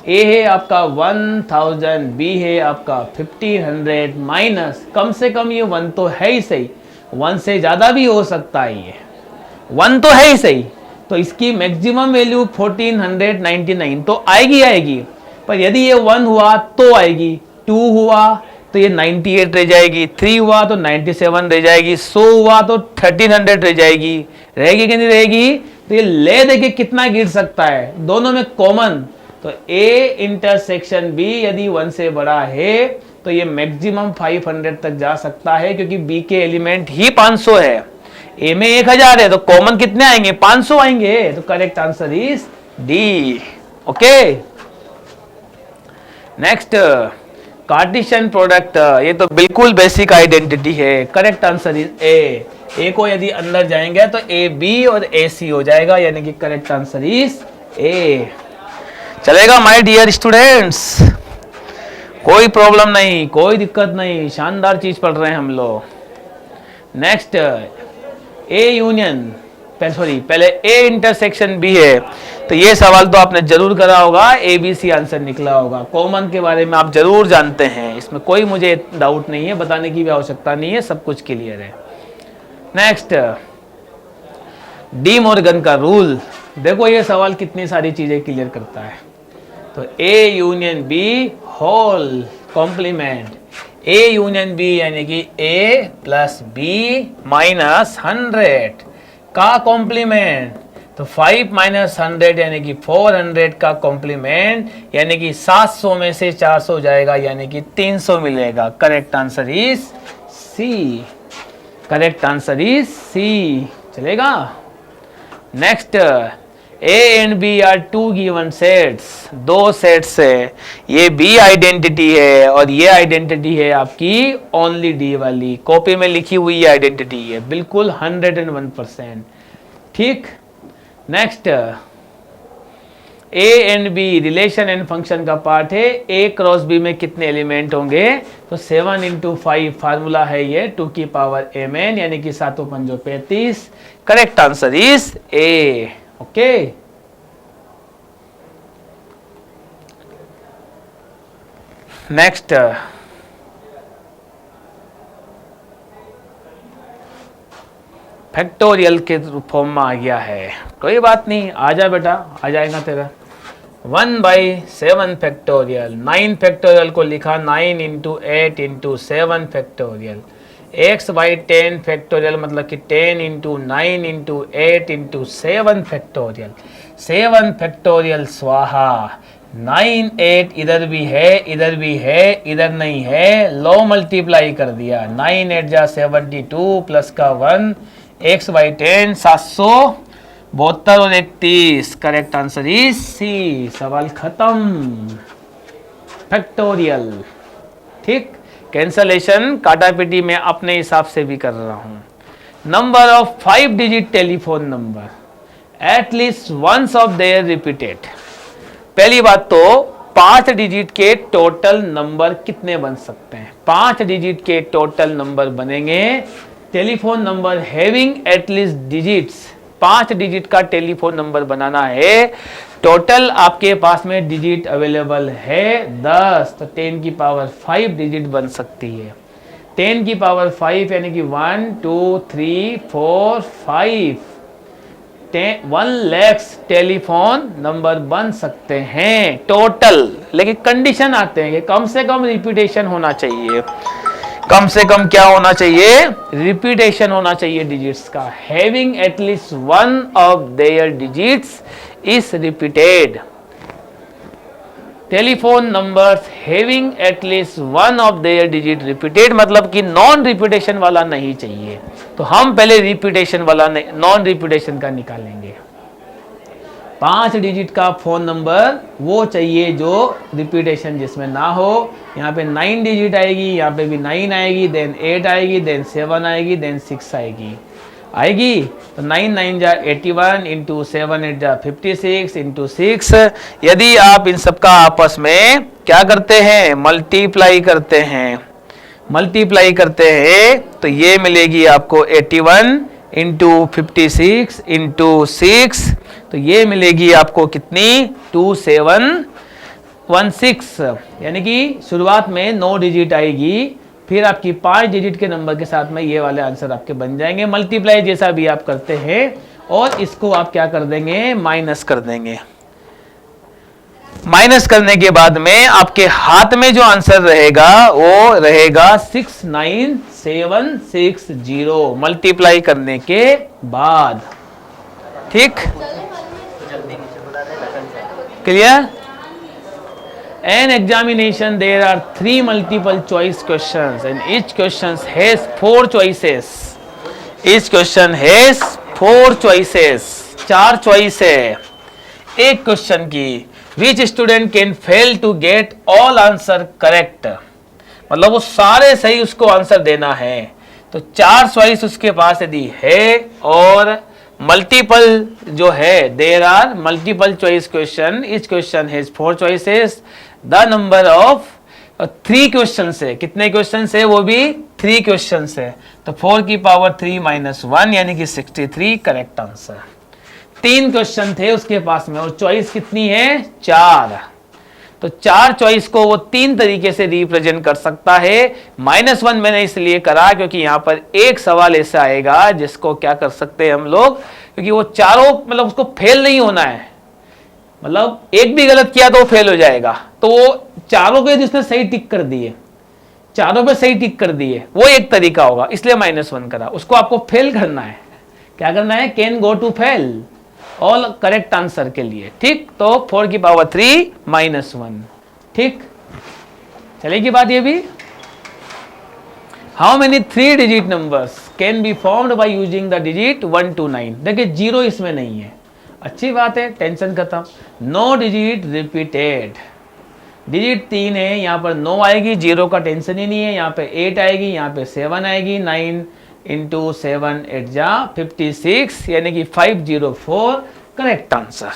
A है आपका 1000, बी है आपका 1500 माइनस, कम से कम ये 1 तो है ही सही, 1 से ज़्यादा भी हो सकता है, ये 1 तो है ही सही, तो इसकी मैक्सिमम वैल्यू 1499 तो आएगी, पर यदि ये 1 हुआ तो आएगी, 2 हुआ तो ये 98 रह जाएगी, 3 हुआ तो 97 रह जाएगी, 100 हुआ तो 1300 रह जाएगी, रहेगी कि नहीं रहेगी? तो ये ले दे के कितना गिर सकता है, दोनों में कॉमन, तो A इंटरसेक्शन B यदि 1 से बड़ा है तो ये मैक्सिमम 500 तक जा सकता है, क्योंकि B के एलिमेंट ही 500 है, A में 1000 है, तो कॉमन कितने आएंगे? 500 आएंगे, तो correct answer is D. Okay, next Cartesian product, ये तो बिल्कुल बेसिक आइडेंटिटी है, करेक्ट आंसर इज ए को यदि अंदर जाएंगे तो ए बी और ए सी हो जाएगा, यानी कि करेक्ट आंसर इज ए। चलेगा माय डियर स्टूडेंट्स, कोई प्रॉब्लम नहीं, कोई दिक्कत नहीं, शानदार चीज पढ़ रहे हैं हम लोग। नेक्स्ट ए यूनियन, पहले ए इंटरसेक्शन बी है, तो ये सवाल तो आपने जरूर करा होगा, ए बी सी आंसर निकला होगा, कॉमन के बारे में आप जरूर जानते हैं, इसमें कोई मुझे डाउट नहीं है, बताने की भी आवश्यकता नहीं है, सब कुछ क्लियर है। नेक्स्ट डी मॉर्गन का रूल, देखो ये सवाल कितनी सारी चीजें क्लियर करता है। तो A union B whole complement, A union B यानी कि ए प्लस बी माइनस 100 का कॉम्प्लीमेंट, तो 5 माइनस 100 यानी कि 400 का कॉम्प्लीमेंट, यानी कि 700 में से 400 जाएगा, यानी कि 300 मिलेगा, correct answer is C, correct answer is C. चलेगा। Next A and B are two given sets, दो सेट्स है, ये बी आइडेंटिटी है और ये आइडेंटिटी है आपकी ओनली डी वाली, कॉपी में लिखी हुई आइडेंटिटी है, बिल्कुल 101%, ठीक। Next A and B relation and function का पार्ट है, ए क्रॉस बी में कितने एलिमेंट होंगे, तो 7 इंटू 5 फार्मूला है ये 2 की पावर mn, यानी कि 7 5 35, correct answer is A. Okay, next factorial के फॉर्म में आ गया है, कोई बात नहीं, आ जा बेटा, आ जाएगा तेरा। 1/7 फैक्टोरियल, 9 फैक्टोरियल को लिखा 9 into 8 into 7 factorial, x/10 factorial मतलब कि 10 into 9 into 8 into 7 factorial, 7 factorial स्वाहा, 9 8 इधर भी है, इधर भी है, इधर नहीं है, लो मल्टीप्लाई कर दिया, 9 8 जा 72 प्लस का 1, x/10 772 और 31, करेक्ट आंसर इज सी, सवाल खत्म, फैक्टोरियल, ठीक। कैंसलेशन काटापीटी में अपने हिसाब से भी कर रहा हूं। Number of 5 digit telephone number, at least once of their repeated, पहली बात तो 5 डिजिट के टोटल नंबर कितने बन सकते हैं, 5 डिजिट के टोटल नंबर बनेंगे, telephone number having at least digits, 5 digit का टेलीफोन नंबर बनाना है, टोटल आपके पास में डिजिट अवेलेबल है 10, तो 10 की पावर 5 डिजिट बन सकती है, 10 की पावर 5 यानी कि 1 2 3 4 5, 1 लाख टेलीफोन नंबर बन सकते हैं टोटल, लेकिन कंडीशन आते हैं कि कम से कम रिपीटेशन होना चाहिए, कम से कम क्या होना चाहिए, रिपीटेशन होना चाहिए डिजिट्स का, having at least one of their digits is repeated, telephone numbers having at least one of their digit repeated, मतलब कि नॉन रिपीटेशन वाला नहीं चाहिए, तो हम पहले रिपीटेशन वाला नॉन रिपीटेशन का निकालेंगे, 5 डिजिट का फोन नंबर वो चाहिए जो रिपीटेशन जिसमें ना हो, यहाँ पे 9 डिजिट आएगी, यहाँ पे भी 9 आएगी, देन 8 आएगी, देन 7 आएगी, देन 6 आएगी, तो 9 9 जा 81 इंटू 7 8 जा 56 इंटू 6, यदि आप इन सबका आपस में क्या करते हैं, मल्टीप्लाई करते हैं, तो ये मिलेगी आपको 81 इंटू 56 इंटू 6, तो ये मिलेगी आपको कितनी 2716, यानी कि शुरुआत में 9 डिजिट आएगी, फिर आपकी 5 डिजिट के नंबर के साथ में ये वाले आंसर आपके बन जाएंगे। मल्टीप्लाई जैसा भी आप करते हैं और इसको आप क्या कर देंगे, माइनस कर देंगे। माइनस करने के बाद में आपके हाथ में जो आंसर रहेगा वो रहेगा 69760 मल्टीप्लाई करने के बाद। ठीक, clear? An examination there are 3 multiple choice questions and each question has 4 choices. Each question has 4 choices. 4 choice है एक क्वेश्चन की। Which student can fail to get all answer correct? मतलब वो सारे सही उसको आंसर देना है। तो 4 चॉइस उसके पास यदि है और मल्टीपल जो है, there are multiple choice question, each question has 4 choices, the number of 3 question है। कितने क्वेश्चन है? वो भी 3 क्वेश्चन है। तो 4 की पावर 3 माइनस 1 यानी कि 63 करेक्ट आंसर। 3 क्वेश्चन थे उसके पास में और चॉइस कितनी है? 4। तो 4 चॉइस को वो 3 तरीके से रिप्रेजेंट कर सकता है। -1 मैंने इसलिए करा क्योंकि यहां पर एक सवाल ऐसा आएगा जिसको क्या कर सकते हैं हम लोग, क्योंकि वो चारों मतलब उसको फेल नहीं होना है, मतलब एक भी गलत किया तो वो फेल हो जाएगा। तो वो चारों को जिसने सही टिक कर दिए, चारों पे सही टिक कर दिए, वो एक तरीका होगा, इसलिए -1 करा। उसको आपको फेल करना है। क्या करना है? Can go to fail all correct answer के लिए। ठीक, तो 4 की पावर 3 माइनस 1। ठीक, चलेगी बात ये भी। How many 3 digit numbers can be formed by using the digit 1 to 9? देखिए 0 इसमें नहीं है, अच्छी बात है, टेंशन खत्म। 9 डिजिट रिपीटेड, डिजिट 3 है, यहाँ पर 9 आएगी, 0 का टेंशन ही नहीं है। यहाँ पे 8 आएगी, यहाँ पे 7 आएगी, 9 इंटू 7 8 जा 56 यानी कि 504 करेक्ट आंसर।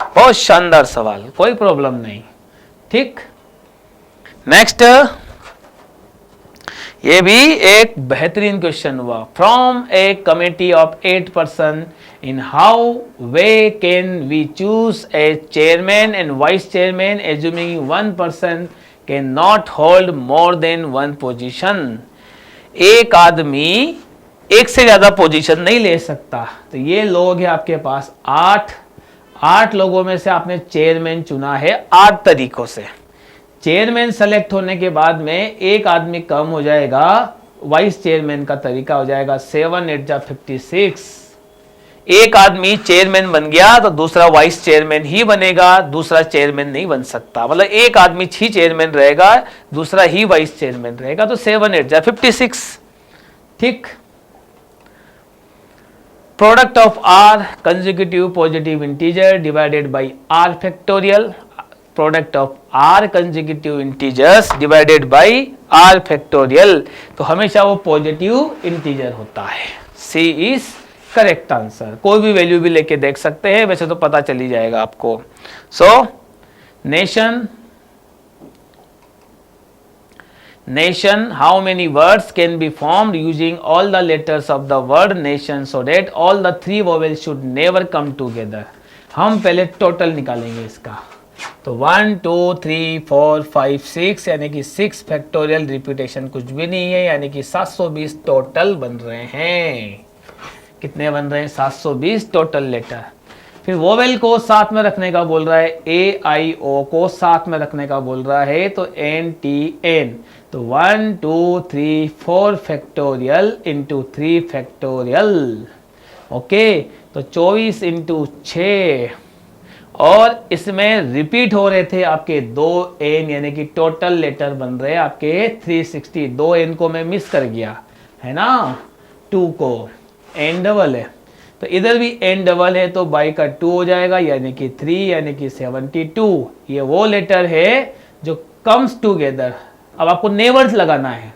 बहुत शानदार सवाल, कोई प्रॉब्लम नहीं। ठीक, नेक्स्ट, ये भी एक बेहतरीन क्वेश्चन हुआ। From a committee of 8 person in how way can we choose a chairman and vice chairman assuming 1 person can not hold more than 1 position? एक आदमी एक से ज्यादा पोजीशन नहीं ले सकता। तो ये लोग हैं आपके पास 8 लोगों में से आपने चेयरमैन चुना है 8 तरीकों से। चेयरमैन सेलेक्ट होने के बाद में एक आदमी कम हो जाएगा, वाइस चेयरमैन का तरीका हो जाएगा 7 8 जा 56। एक आदमी चेयरमैन बन गया तो दूसरा वाइस चेयरमैन ही बनेगा, दूसरा चेयरमैन नहीं बन सकता। मतलब एक आदमी ही चेयरमैन रहेगा, दूसरा ही वाइस चेयरमैन रहेगा। तो 7 8 जा 56। ठीक, product of r consecutive positive integer divided by r factorial. Product of r consecutive integers divided by r factorial, तो हमेशा वो पॉजिटिव इंटीजर होता है। सी इज करेक्ट आंसर। कोई भी वैल्यू भी लेके देख सकते हैं, वैसे तो पता चली जाएगा आपको। सो nation, how many words can be formed using all the letters of the word nation so that all the 3 vowels should never come together? हम पहले टोटल निकालेंगे इसका। तो 1 2 3 4 5 6 यानी कि 6 फैक्टोरियल, रिपीटेशन कुछ भी नहीं है, यानी कि 720 टोटल बन रहे हैं। कितने बन रहे हैं? 720 टोटल लेटर। फिर वोवेल को साथ में रखने का बोल रहा है, ए आई ओ को साथ में रखने का बोल रहा है, तो एन टी एन। तो 1 2 3 4 फैक्टोरियल इंटू 3 फैक्टोरियल। ओके, तो 24 इंटू 6, और इसमें रिपीट हो रहे थे आपके 2 एन, यानी कि टोटल लेटर बन रहे आपके 360। 2 एन को मैं मिस कर गया है ना, 2 को एन डबल है, तो इधर भी एन डबल है, तो बाई का 2 हो जाएगा, यानी कि 3 यानी कि 72। ये वो लेटर है जो कम्स टूगेदर। अब आपको नेवर्स लगाना है,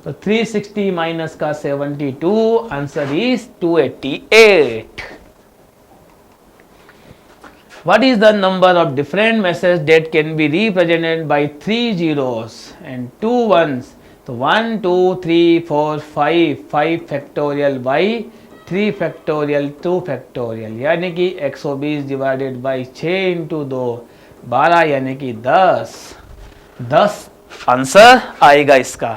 तो 360 माइनस का 72, answer is 288। What is the number of different messages that can be represented by 3 zeros and 2 ones? तो 1 2 3 4 5 5 फैक्टोरियल बाई 3 फैक्टोरियल 2 फैक्टोरियल यानी कि 120 डिवाइडेड बाई 6 इंटू 2 12 यानी कि 10 आंसर आएगा इसका,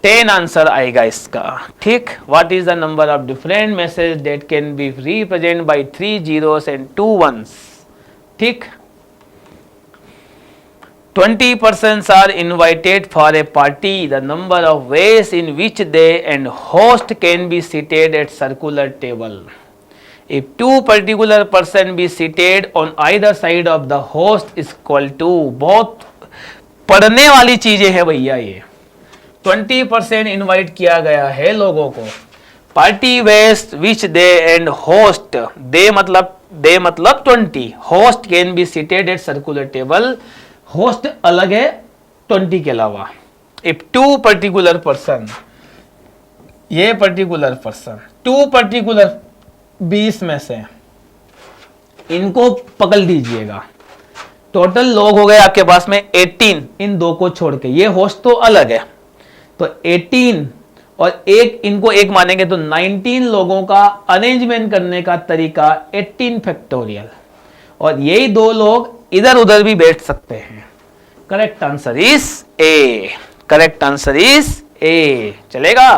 10 आंसर आएगा इसका। ठीक, what is the number of different message that can be represent by 3 zeros and 2 ones। ठीक, 20 persons are invited for a party. The number of ways in which they and host can be seated at circular table. If 2 particular person be seated on either side of the host is equal to, बहुत पढ़ने वाली चीजें हैं भैया ये। 20% इनवाइट किया गया है लोगों को। Party west which they and host, they मतलब 20, host can be seated at circular table, host अलग है 20 के अलावा। इफ 2 पर्टिकुलर पर्सन, ये पर्टिकुलर पर्सन 2 पर्टिकुलर 20 में से इनको पकड़ लीजिएगा। टोटल लोग हो गए आपके पास में 18, इन 2 को छोड़ के, ये होस्ट तो अलग है, तो 18 और एक इनको एक मानेंगे तो 19 लोगों का अरेंजमेंट करने का तरीका 18 फैक्टोरियल, और यही 2 लोग इधर उधर भी बैठ सकते हैं। Correct answer is A, correct answer is A. चलेगा?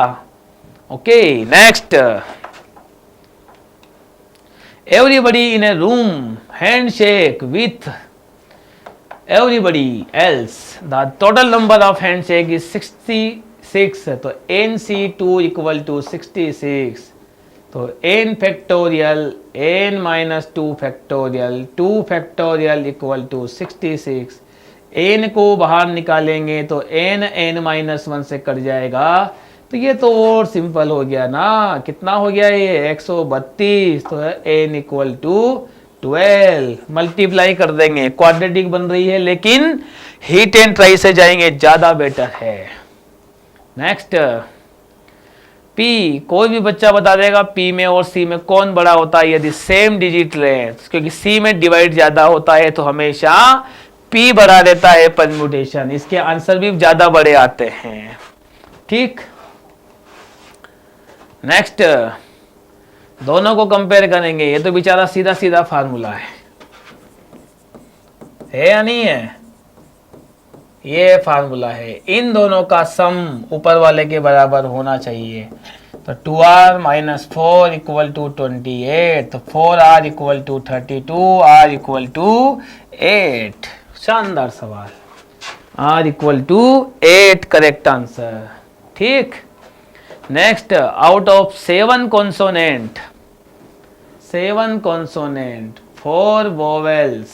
Okay, next. Everybody in a room handshake with everybody else, the total number of handshake is 66, तो NC2 equal to 66, तो n factorial n minus 2 factorial 2 factorial equal to 66, n को बाहर निकालेंगे तो n minus 1 से कट जाएगा, तो ये तो और सिंपल हो गया ना, कितना हो गया ये 132, तो n equal to 12, मल्टीप्लाई कर देंगे, क्वाड्रेटिक बन रही है लेकिन हीट एंड ट्राई से जाएंगे, ज्यादा बेटर है। नेक्स्ट, पी, कोई भी बच्चा बता देगा पी में और सी में कौन बड़ा होता है यदि सेम डिजिट लें, क्योंकि सी में डिवाइड ज्यादा होता है तो हमेशा पी बड़ा रहता है परम्यूटेशन, इसके आंसर भी ज्यादा बड़े आते हैं। ठीक, नेक्स्ट, दोनों को कंपेयर करेंगे, ये तो बेचारा सीधा सीधा फार्मूला है या नहीं है, ये फार्मूला है, इन दोनों का सम ऊपर वाले के बराबर होना चाहिए, तो 2r माइनस 4 इक्वल टू 28, तो 4r equal to 32, r equal to 8। शानदार सवाल, r equal to 8 correct answer. ठीक, next, out of 7 consonant 4 vowels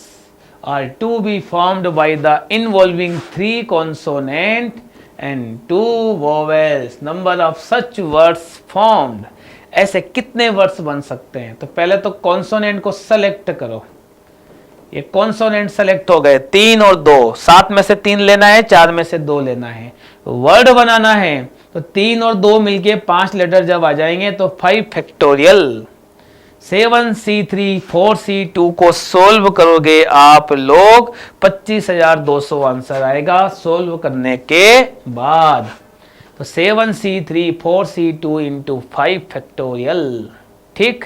are to be formed by the involving 3 consonant and 2 vowels, number of such words formed, ऐसे कितने वर्ड्स बन सकते हैं? तो पहले तो कॉन्सोनेंट को सेलेक्ट करो, ये कॉन्सोनेंट सेलेक्ट हो गए 3 और 2, 7 में से 3 लेना है, 4 में से 2 लेना है, वर्ड बनाना है तो 3 और 2 मिलके 5 लेटर जब आ जाएंगे तो 5 फैक्टोरियल। 7C3 4C2 को सोल्व करोगे आप लोग 25,200 आंसर आएगा सोल्व करने के बाद, तो 7C3 4C2 इंटू 5 फैक्टोरियल। ठीक,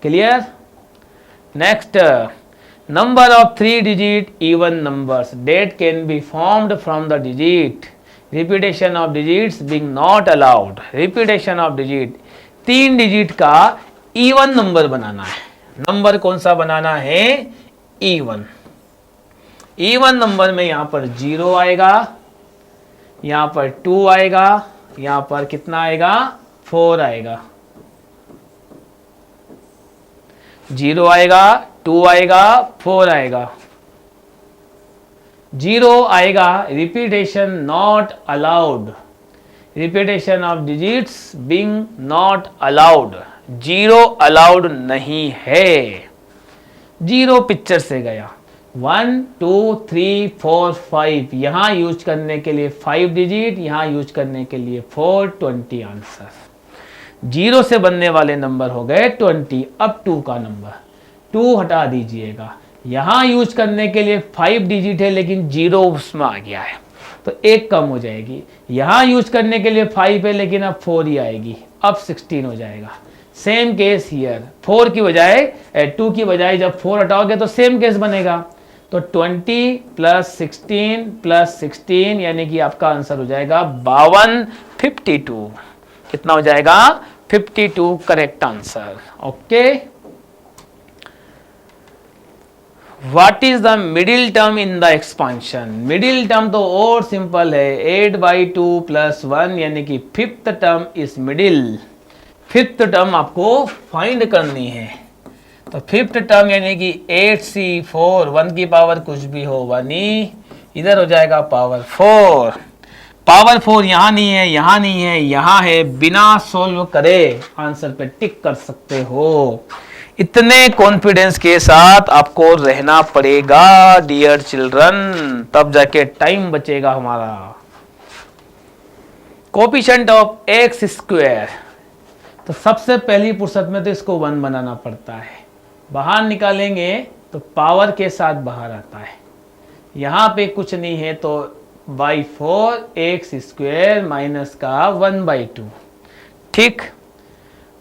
clear? Next, number of 3 digit even numbers date can be formed from the digit, repetition of digits being not allowed. Repetition of digit, 3 digit का इवन नंबर बनाना है, नंबर कौन सा बनाना है? इवन। इवन नंबर में यहां पर 0 आएगा, यहां पर 2 आएगा, यहां पर कितना आएगा? 4 आएगा, 0 आएगा, 2 आएगा, 4 आएगा, 0 आएगा, repetition not allowed, repetition of digits being not allowed, 0 allowed नहीं है, 0 पिक्चर से गया। 1 2 3 4 5 यहां यूज करने के लिए 5 डिजिट, यहां यूज करने के लिए 420 आंसर। 0 से बनने वाले नंबर हो गए 20। अब 2 का नंबर, 2 हटा दीजिएगा, यहां यूज करने के लिए 5 डिजिट है लेकिन 0 उसमें आ गया है तो 1 कम हो जाएगी, यहां यूज करने के लिए 5 है लेकिन अब 4 ही आएगी, अब 16 हो जाएगा। सेम केस हियर, 4 की बजाय 2 की बजाय जब 4 हटाओगे तो सेम केस बनेगा। तो 20 प्लस 16 यानी कि आपका आंसर हो जाएगा 52, 52। कितना हो जाएगा? 52 correct answer. Okay, what is the middle term in the expansion? Middle term तो और सिंपल है, 8/2 प्लस 1 यानी कि fifth term is middle. Fifth term आपको फाइंड करनी है। तो फिफ्थ टर्म यानी कि 8c4, 1 की पावर कुछ भी हो 1 ही, इधर हो जाएगा पावर 4। पावर 4 यहाँ नहीं है, यहाँ नहीं है, यहाँ है। बिना सोल्व करे आंसर पे टिक कर सकते हो। इतने कॉन्फिडेंस के साथ आपको रहना पड़ेगा डियर चिल्ड्रन, तब जाके टाइम बचेगा हमारा। कोफिशिएंट ऑफ एक्स स्क्वायर, तो सबसे पहली फुर्सत में तो इसको 1 बनाना पड़ता है। बाहर निकालेंगे तो पावर के साथ बाहर आता है। यहाँ पे कुछ नहीं है तो बाई 4 एक्स स्क्वायर माइनस का 1/2। ठीक,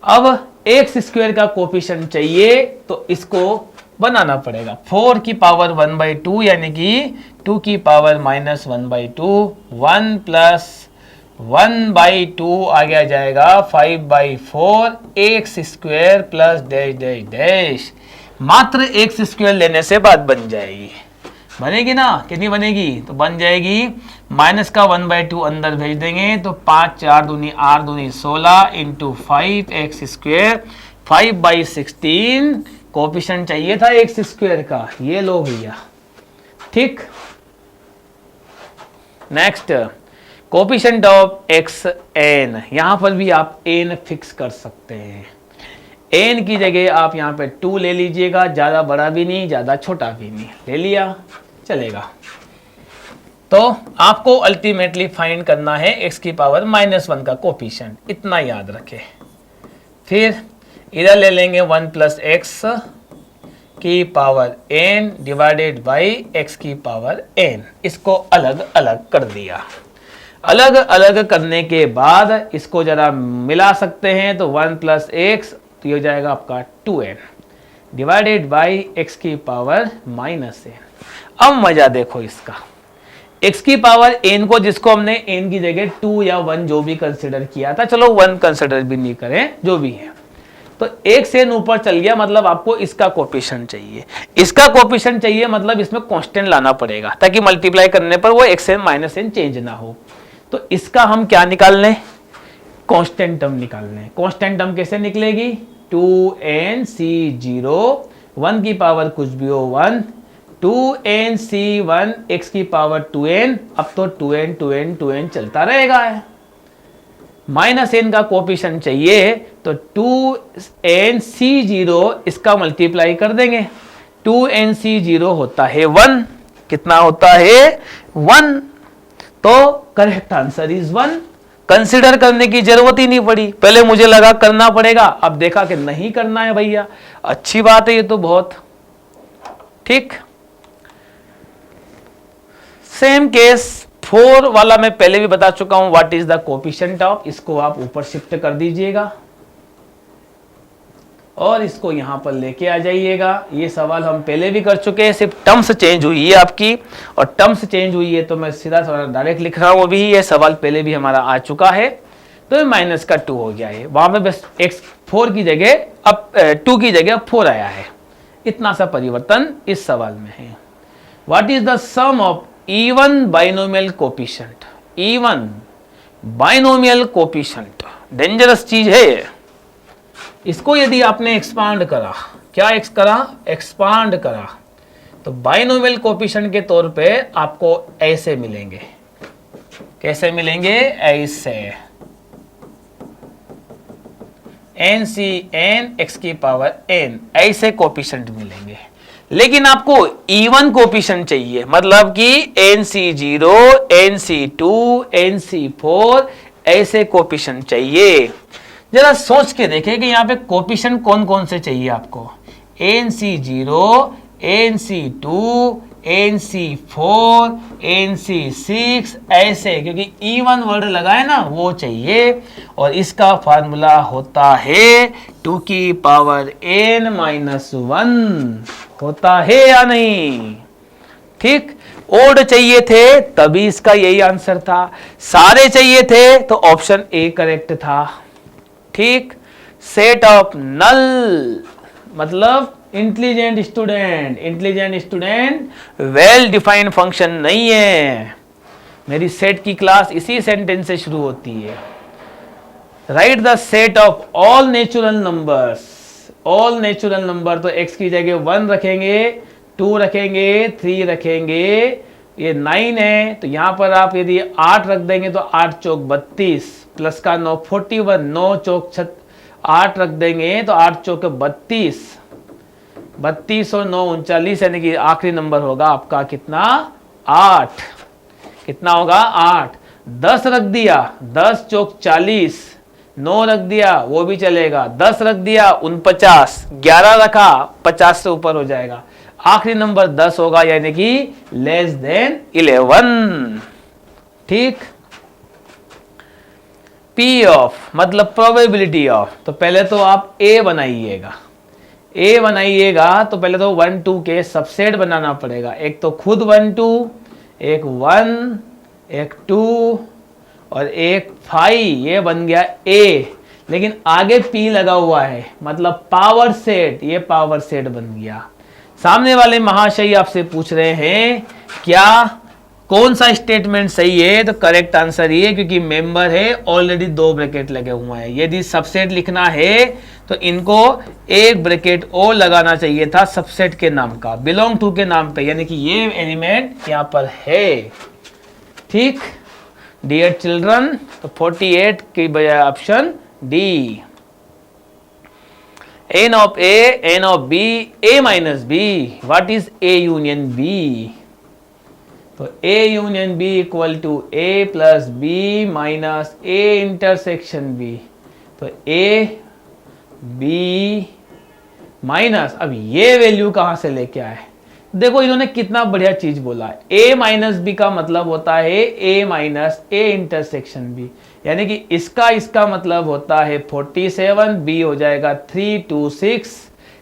अब एक्स स्क्वायर का कोफिशिएंट चाहिए तो इसको बनाना पड़ेगा। 4 की पावर 1/2 यानी कि 2 की पावर माइनस 1/2, 1 प्लस 1/2 आ गया जाएगा 5/4 x square plus dash dash dash. मात्र एक्स स्क्वायर लेने से बात बन जाएगी। बनेगी ना? कितनी बनेगी? तो बन जाएगी माइनस का 1/2 अंदर भेज देंगे तो 5 4 दूनी 8 दूनी 16 इंटू 5 एक्स स्क्वायर, 5/16 कोफिशिएंट चाहिए था एक्स स्क्वायर का, ये लो भैया। ठीक, next coefficient of x n, यहां पर भी आप एन फिक्स कर सकते हैं। एन की जगह आप यहां पे 2 ले लीजिएगा, ज्यादा बड़ा भी नहीं ज्यादा छोटा भी नहीं, ले लिया चलेगा। तो आपको अल्टीमेटली फाइंड करना है एक्स की पावर -1 का कोफिशिएंट, इतना याद रखें। फिर इधर ले लेंगे 1 प्लस एक्स की power n divided by x की पावर n, इसको अलग अलग कर दिया। अलग अलग करने के बाद इसको जरा मिला सकते हैं तो 1 प्लस एक्स तो ये हो जाएगा आपका 2n डिवाइडेड बाई एक्स की पावर -n। अब मजा देखो इसका, x की पावर n को जिसको हमने n की जगह 2 या 1 जो भी कंसिडर किया था, चलो 1 कंसिडर भी नहीं करें, जो भी है, तो एक से n ऊपर चल गया, मतलब आपको इसका कोफिशिएंट चाहिए। इसका कोफिशिएंट चाहिए मतलब इसमें कांस्टेंट लाना पड़ेगा ताकि मल्टीप्लाई करने पर वो xn -n चेंज ना हो। तो इसका हम क्या निकाल लें? कांस्टेंट टर्म निकाल लें। कांस्टेंट टर्म कैसे निकलेगी? 2nc0, 1 की पावर कुछ भी हो 1, 2nc1 x की पावर 2n, अब तो 2n 2n 2n चलता रहेगा। -n का कोफिशिएंट चाहिए तो 2nc0 इसका मल्टीप्लाई कर देंगे, 2nc0 होता है 1। कितना होता है? 1। तो करेक्ट आंसर इज 1। कंसिडर करने की जरूरत ही नहीं पड़ी, पहले मुझे लगा करना पड़ेगा, अब देखा कि नहीं करना है भैया, अच्छी बात है ये तो बहुत। ठीक, सेम केस 4 वाला मैं पहले भी बता चुका हूं, what is the coefficient of, इसको आप ऊपर शिफ्ट कर दीजिएगा और इसको यहां पर लेके आ जाइएगा। ये सवाल हम पहले भी कर चुके हैं, सिर्फ टर्म्स चेंज हुई है आपकी, और टर्म्स चेंज हुई है तो मैं सीधा डायरेक्ट लिख रहा हूं। अभी ये सवाल पहले भी हमारा आ चुका है, तो माइनस का 2 हो गया है, वहां पे बस x 4 की जगह अब 2 की जगह 4 आया है। इतना सा परिवर्तन इस सवाल में है। What is the sum of even binomial coefficient? Even binomial coefficient dangerous चीज है ये। इसको यदि आपने एक्सपांड करा, क्या एक्सपांड करा, तो बाइनोमियल कोफिशिएंट के तौर पे आपको ऐसे मिलेंगे। कैसे मिलेंगे? ऐसे n x की पावर n, ऐसे कोफिशिएंट मिलेंगे। लेकिन आपको इवन कोफिशिएंट चाहिए, मतलब कि nc0, nc2, nc4 ऐसे कोफिशिएंट चाहिए। जरा सोच के देखें कि यहाँ पे कोफिशिएंट कौन कौन से चाहिए आपको। nc0, nc2, ANC 4, ANC 6 ऐसे, क्योंकि इवन वर्ड लगा है ना वो चाहिए। और इसका फार्मूला होता है 2 की पावर n माइनस 1 होता है या नहीं? ठीक, ओड चाहिए थे तभी इसका यही आंसर था, सारे चाहिए थे तो ऑप्शन ए करेक्ट था। ठीक, सेट ऑफ नल मतलब intelligent student, intelligent student well defined function नहीं है। मेरी सेट की क्लास इसी सेंटेंस से शुरू होती है। Right the set of all natural numbers, all natural number, तो x की जगह 1 रखेंगे, 2 रखेंगे, 3 रखेंगे, ये 9 है तो यहां पर आप यदि 8 रख देंगे तो 8 चौक 32 प्लस का 9 41, 9 चौक 8 रख देंगे तो 8 चौक 32, 32 और 9 39, यानी कि आखिरी नंबर होगा आपका कितना? 8। कितना होगा? 8। 10 रख दिया, 10 चौक 40, 9 रख दिया वो भी चलेगा, 10 रख दिया 49, 11 रखा 50 से ऊपर हो जाएगा, आखिरी नंबर 10 होगा यानी कि लेस देन 11। ठीक, P ऑफ मतलब प्रोबेबिलिटी ऑफ, तो पहले तो आप A बनाइएगा, A बनाइएगा तो पहले तो 1 2 के सबसेट बनाना पड़ेगा। एक तो खुद 1 2, एक 1, एक 2 और एक 5, ये बन गया A। लेकिन आगे P लगा हुआ है मतलब पावर सेट, ये पावर सेट बन गया। सामने वाले महाशय आपसे पूछ रहे हैं क्या कौन सा स्टेटमेंट सही है, तो करेक्ट आंसर ये, क्योंकि मेंबर है ऑलरेडी 2 ब्रैकेट लगे हुए हैं। यदि सबसेट लिखना है तो इनको एक ब्रैकेट और लगाना चाहिए था सबसेट के नाम का, बिलोंग टू के नाम पे, यानी कि ये एलिमेंट यहां पर है। ठीक डियर चिल्ड्रन, तो 48 की बजाय option D. n of A, n of B, A minus B, what is A union B? तो A union B equal to A plus B minus A intersection B, तो A B माइनस, अब ये वैल्यू कहां से लेके आए? देखो इन्होंने कितना बढ़िया चीज बोला है, A माइनस बी का मतलब होता है A minus A intersection B, यानी कि इसका मतलब होता है 47, B हो जाएगा 326,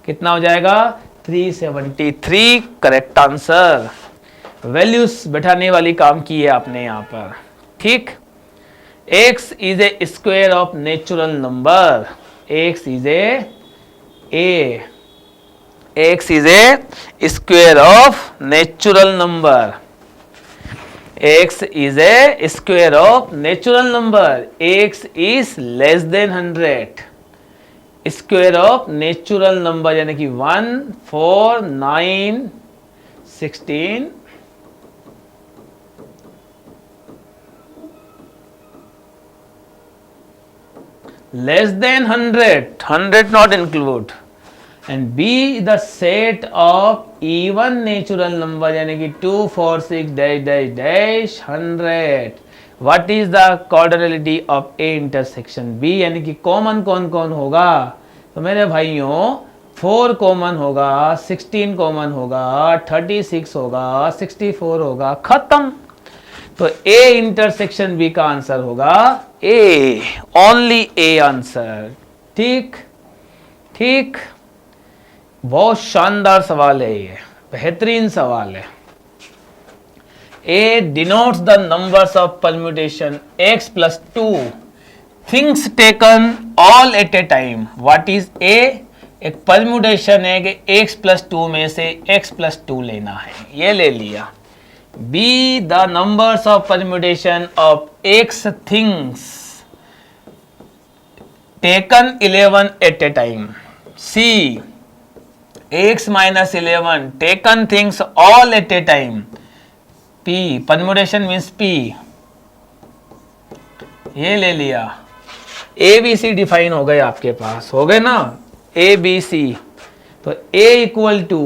कितना हो जाएगा? 373, करेक्ट आंसर। वैल्यूज बैठाने वाली काम की है आपने यहां पर। ठीक, x is a square of natural number, x is a square of natural number, x is a square of natural number, x is less than 100, square of natural number यानी कि 1 4 9 16 less than 100 not include, and B the set of even natural number यानी कि 2 4 6 dash dash dash 100. What is the cardinality of A intersection B, यानी कि कॉमन कौन कौन होगा? तो मेरे भाइयों 4 कॉमन होगा, 16 कॉमन होगा, 36 होगा, 64 होगा, खत्म। तो A इंटरसेक्शन B का आंसर होगा A, ओनली A आंसर। ठीक ठीक, बहुत शानदार सवाल है ये, बेहतरीन सवाल है। A denotes the numbers of permutation x plus 2 things taken all at a time. What is A? एक परम्यूटेशन है कि x plus 2 में से x plus 2 लेना है, ये ले लिया। B the numbers of permutation of x things taken 11 at a time. C x minus 11 taken things all at a time. P permutation means P, ये ले लिया। A B C डिफाइन हो गए आपके पास, हो गए ना A B C। तो A इक्वल टू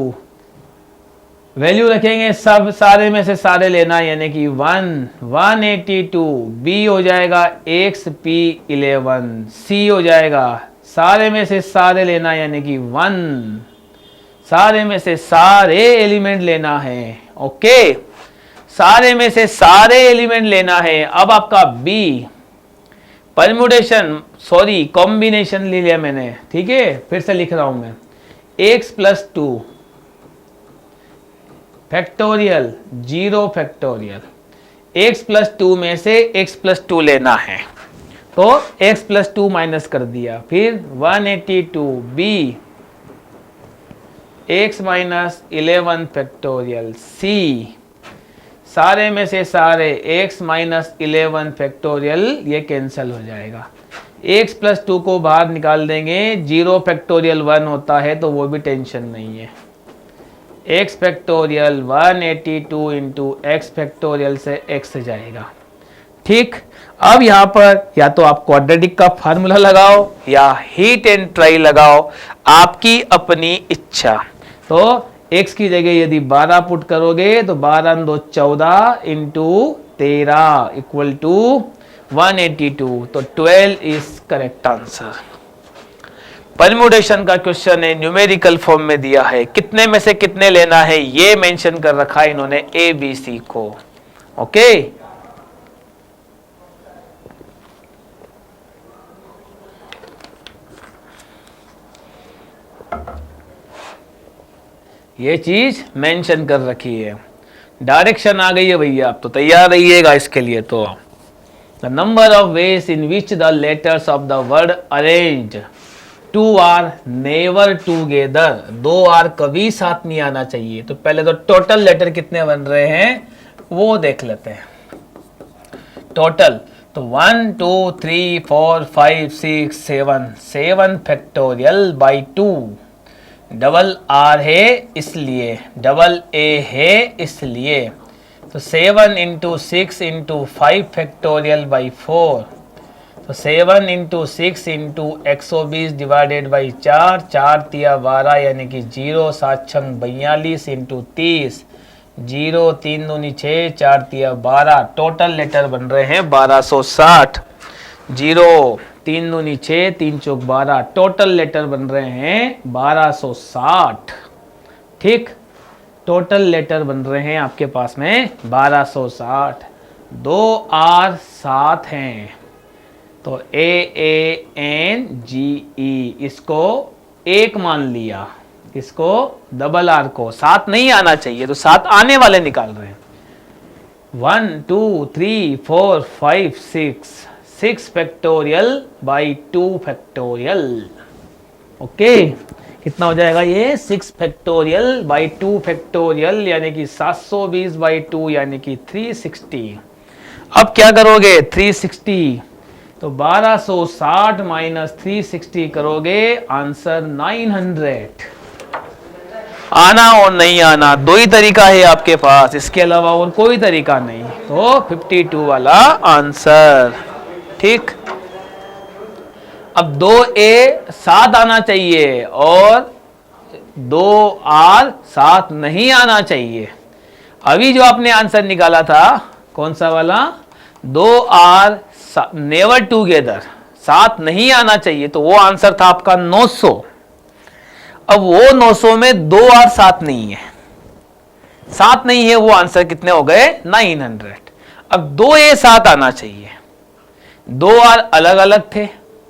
वैल्यू रखेंगे, सब सारे में से सारे लेना यानी कि 182, B हो जाएगा x P 11, C हो जाएगा सारे में से सारे लेना यानी कि 1, सारे में से सारे एलिमेंट लेना है ओके, सारे में से सारे एलिमेंट लेना है। अब आपका बी परम्यूटेशन, सॉरी कॉम्बिनेशन ले लिया मैंने, ठीक है, फिर से लिख रहा हूं मैं, x plus 2 factorial 0 factorial, x plus 2 में से x प्लस 2 लेना है, तो x प्लस 2 माइनस कर दिया, फिर 182 b x minus 11 factorial c, सारे में से सारे x माइनस 11 फैक्टोरियल ये कैंसिल हो जाएगा, x प्लस 2 को बाहर निकाल देंगे, 0 फैक्टोरियल 1 होता है तो वो भी टेंशन नहीं है, x factorial 182 into x factorial से x जाएगा। ठीक, अब यहां पर या तो आप क्वाड्रेटिक का फार्मूला लगाओ या हीट एंड ट्राई लगाओ, आपकी अपनी इच्छा। तो x की जगह यदि 12 पुट करोगे तो 12 2 14 इंटू 13 इक्वल टू 182, तो 12 इज करेक्ट आंसर। परम्यूटेशन का क्वेश्चन है, न्यूमेरिकल फॉर्म में दिया है, कितने में से कितने लेना है ये मेंशन कर रखा है इन्होंने ए बी सी को। ओके, ये चीज मेंशन कर रखी है, डायरेक्शन आ गई है भैया, आप तो तैयार रहिएगा इसके लिए। तो the number of ways in which the letters of the word arrange to are never together, दो आर कभी साथ नहीं आना चाहिए। तो पहले तो टोटल लेटर कितने बन रहे हैं वो देख लेते हैं। टोटल तो 1 2 3 4 5 6 7, 7 फैक्टोरियल बाई 2, डबल आर है इसलिए, डबल ए है इसलिए, तो 7 इंटू 6 इंटू 5 फैक्टोरियल बाई 4, तो 7 इंटू 6 इंटू 120 डिवाइडेड बाई 4, 4 तिया 12 यानी कि 0, 7 छंग 42 इंटू 30, 0 3 दूनी 6, 4 तिया 12, टोटल लेटर बन रहे हैं 1260, 0 3 दूनी 6, 3 चौक 12, टोटल लेटर बन रहे हैं 1260। ठीक, टोटल लेटर बन रहे हैं आपके पास में 1260, 2 आर 7 हैं, तो AANGE इसको एक मान लिया, इसको डबल आर को 7 नहीं आना चाहिए तो 7 आने वाले निकाल रहे हैं। 1 2 3 4 5 6 फैक्टोरियल बाई 2 फैक्टोरियल। ओके, कितना हो जाएगा ये 6 फैक्टोरियल बाई 2 फैक्टोरियल यानी कि 720 बाई 2 यानी कि 360। अब क्या करोगे 360, तो 1260 माइनस 360 करोगे, आंसर 900। आना और नहीं आना दो ही तरीका है आपके पास, इसके अलावा और कोई तरीका नहीं, तो 52 वाला आंसर। ठीक, अब 2A 7 आना चाहिए और 2R 7 नहीं आना चाहिए। अभी जो आपने आंसर निकाला था कौन सा वाला, 2R नेवर टूगेदर 7 नहीं आना चाहिए, तो वो आंसर था आपका 900। अब वो 900 में 2R 7 नहीं है, 7 नहीं है, वो आंसर कितने हो गए 900। अब 2A 7 आना चाहिए, 2R अलग अलग थे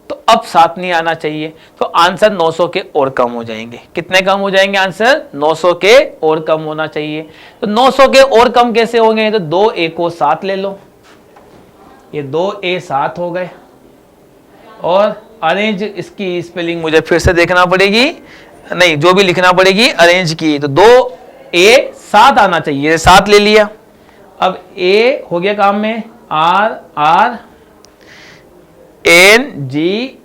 तो अब 7 नहीं आना चाहिए, तो आंसर 900 के और कम हो जाएंगे। कितने कम हो जाएंगे आंसर, 900 के और कम होना चाहिए। तो 900 के और कम कैसे होंगे, तो 2A को 7 ले लो, ये 2A 7 हो गए, और अरेंज इसकी स्पेलिंग मुझे फिर से देखना पड़ेगी, नहीं जो भी लिखना पड़ेगी अरेंज की, तो 2A 7 आना चाहिए, 7 ले लिया। अब A हो गया काम में, R N G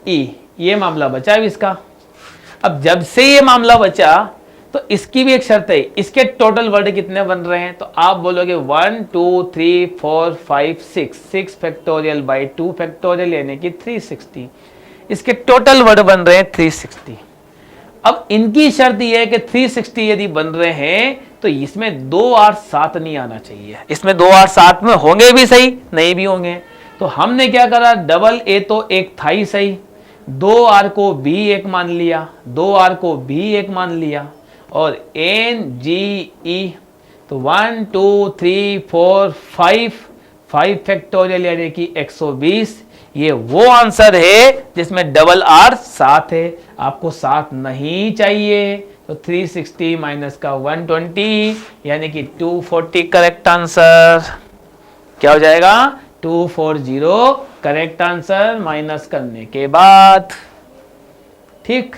E, ये मामला बचा है इसका। अब जब से ये मामला बचा तो इसकी भी एक शर्त है, इसके टोटल वर्ड कितने बन रहे हैं, तो आप बोलोगे 1 2 3 4 5 6 फैक्टोरियल बाई 2 फैक्टोरियल यानी कि 360, इसके टोटल वर्ड बन रहे हैं 360। अब इनकी शर्त यह है कि 360 यदि बन रहे हैं तो इसमें 2R 7 नहीं आना चाहिए, इसमें 2R 7 में होंगे भी सही नहीं भी होंगे, तो हमने क्या करा, डबल A तो एक था ही सही, 2R को भी एक मान लिया, 2R को भी एक मान लिया, और NGE तो 1 2 3 4 5 फैक्टोरियल यानी कि 120। ये वो आंसर है जिसमें डबल आर 7 है, आपको 7 नहीं चाहिए, तो 360 माइनस का 120 यानी कि 240 करेक्ट आंसर। क्या हो जाएगा? 240 करेक्ट आंसर माइनस करने के बाद। ठीक,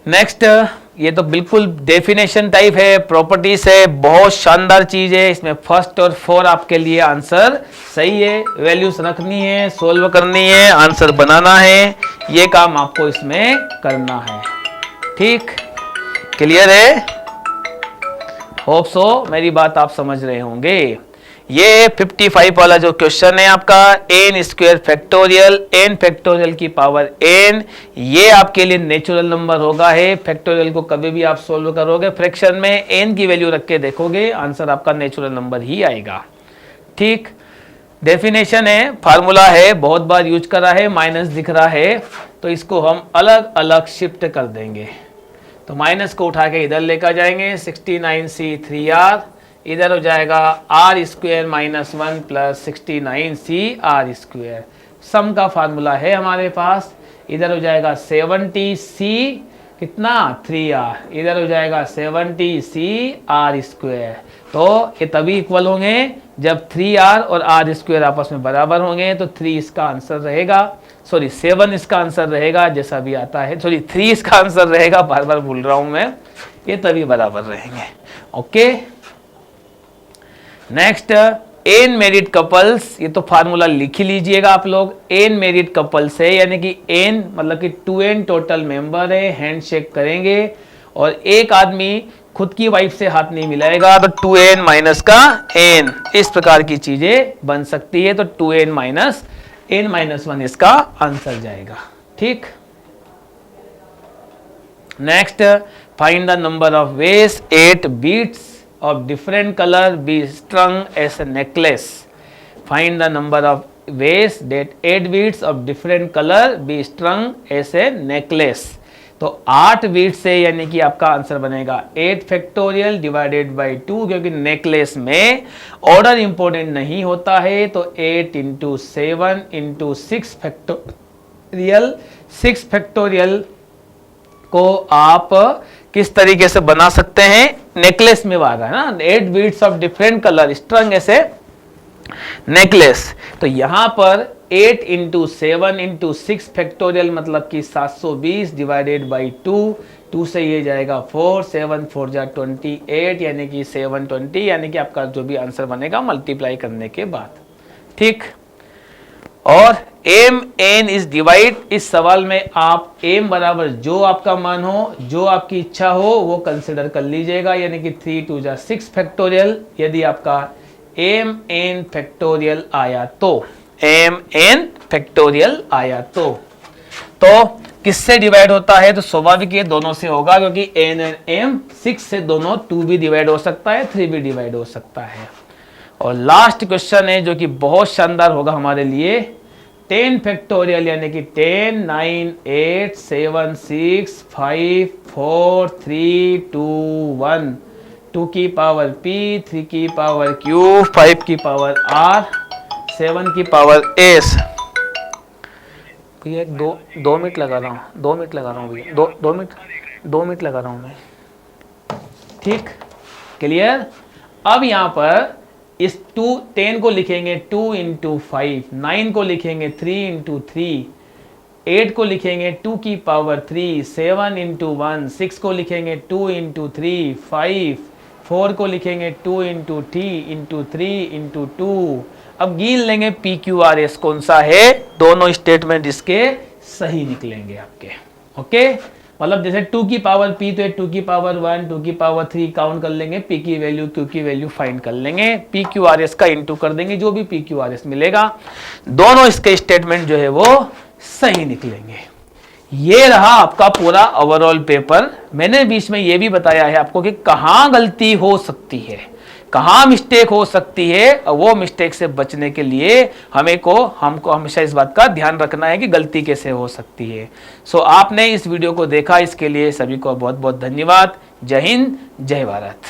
नेक्स्ट, ये तो बिल्कुल डेफिनेशन टाइप है, प्रॉपर्टीज है, बहुत शानदार चीज है। इसमें फर्स्ट और 4 आपके लिए आंसर सही है, वैल्यूज रखनी है, सोल्व करनी है, आंसर बनाना है, ये काम आपको इसमें करना है। ठीक, क्लियर है? होप सो मेरी बात आप समझ रहे होंगे। ये 55 वाला जो क्वेश्चन है आपका, n square factorial, n factorial की पावर n, ये आपके लिए नेचुरल नंबर होगा है। फैक्टोरियल को कभी भी आप सोल्व करोगे फ्रैक्शन में n की वैल्यू रख के देखोगे, आंसर आपका नेचुरल नंबर ही आएगा। ठीक, डेफिनेशन है, फार्मूला है, बहुत बार यूज करा है, माइनस दिख रहा है, तो इसको हम अलग अलग शिफ्ट कर देंगे। तो माइनस को उठा के इधर लेकर जाएंगे, 69c 3r, इधर हो जाएगा R square minus 1 plus 69c R square. Sum का फार्मूला है हमारे पास, इधर हो जाएगा 70c कितना 3r, इधर हो जाएगा 70c आर स्क्वेयर। तो ये तभी इक्वल होंगे जब 3r और आर स्क्वेयर आपस में बराबर होंगे, तो 3 इसका आंसर रहेगा, सॉरी 7 इसका आंसर रहेगा, जैसा भी आता है, सॉरी 3 इसका आंसर रहेगा, बार बार भूल रहा हूं मैं, ये तभी बराबर रहेंगे। Okay, next, n married couples, ये तो फार्मूला लिख ही लीजिएगा आप लोग। एन मैरिड कपल्स है, यानी कि एन मतलब कि 2n टोटल मेंबर है, हैंडशेक करेंगे और एक आदमी खुद की वाइफ से हाथ नहीं मिलाएगा, तो 2n माइनस का n, इस प्रकार की चीजें बन सकती है। तो 2n माइनस n माइनस 1 इसका आंसर जाएगा। ठीक, next, find the number of ways 8 beads of different color be strung as a necklace. Find the number of ways that 8 beads of different color be strung as a necklace. तो 8 बीट से यानी कि आपका आंसर बनेगा 8 फैक्टोरियल डिवाइडेड बाई 2, क्योंकि नेकलेस में ऑर्डर इंपॉर्टेंट नहीं होता है, तो 8 इंटू 7 इंटू 6 फैक्टोरियल। 6 फैक्टोरियल को आप किस तरीके से बना सकते हैं, नेकलेस में वाला है ना, 8 beads of different colour strung ऐसे नेकलेस। तो यहां पर 8 इंटू 7 इंटू 6 फैक्टोरियल मतलब कि 720 डिवाइडेड बाई 2 से ये जाएगा 4, 7 4 जा 28 यानी कि 720, यानी कि आपका जो भी आंसर बनेगा मल्टीप्लाई करने के बाद। ठीक, और एम एन इज डिवाइड, इस सवाल में आप एम बराबर जो आपका मान हो, जो आपकी इच्छा हो वो कंसिडर कर लीजिएगा, यानी कि 3 2 जा 6 फैक्टोरियल। यदि आपका एम एन फैक्टोरियल आया तो, एम एन फैक्टोरियल आया तो किससे डिवाइड होता है? तो स्वाभाविक ये दोनों से होगा, क्योंकि एन एन एम 6 से दोनों 2 भी डिवाइड हो सकता है, 3 भी डिवाइड हो सकता है। और लास्ट क्वेश्चन है जो कि बहुत शानदार होगा हमारे लिए, 10 फैक्टोरियल यानी कि 10 9 8 7 6 5 4 3 2 1, 2 की पावर p, 3 की पावर q, 5 की पावर r, 7 की पावर s। भैया 2 मिनट लगा रहा हूँ, 2 मिनट लगा रहा हूँ भैया, 2 मिनट लगा रहा हूँ मैं। ठीक, क्लियर? अब यहाँ पर इस 10 को लिखेंगे 2 इंटू 5, 9 को लिखेंगे 3 इंटू 3, 8 को लिखेंगे 2 की पावर 3, 7 इंटू 1, 6 को लिखेंगे 2 इंटू 3, 5, 4 को लिखेंगे 2 इंटू 3 इंटू 2। अब गिन लेंगे पी क्यू आर एस कौन सा है, दोनों स्टेटमेंट इसके सही निकलेंगे आपके। ओके, मतलब जैसे 2 की पावर p तो 2 की पावर 1, 2 की पावर 3 काउंट कर लेंगे, p की वैल्यू q की वैल्यू फाइंड कर लेंगे, p q r s का इंटू कर देंगे, जो भी p q r s मिलेगा, दोनों इसके स्टेटमेंट जो है वो सही निकलेंगे। ये रहा आपका पूरा ओवरऑल पेपर। मैंने बीच में ये भी बताया है आपको कि कहाँ गलती हो सकती है, कहाँ मिस्टेक हो सकती है, और वो मिस्टेक से बचने के लिए हमको हमेशा इस बात का ध्यान रखना है कि गलती कैसे हो सकती है। सो आपने इस वीडियो को देखा, इसके लिए सभी को बहुत बहुत धन्यवाद। जय हिंद, जय भारत।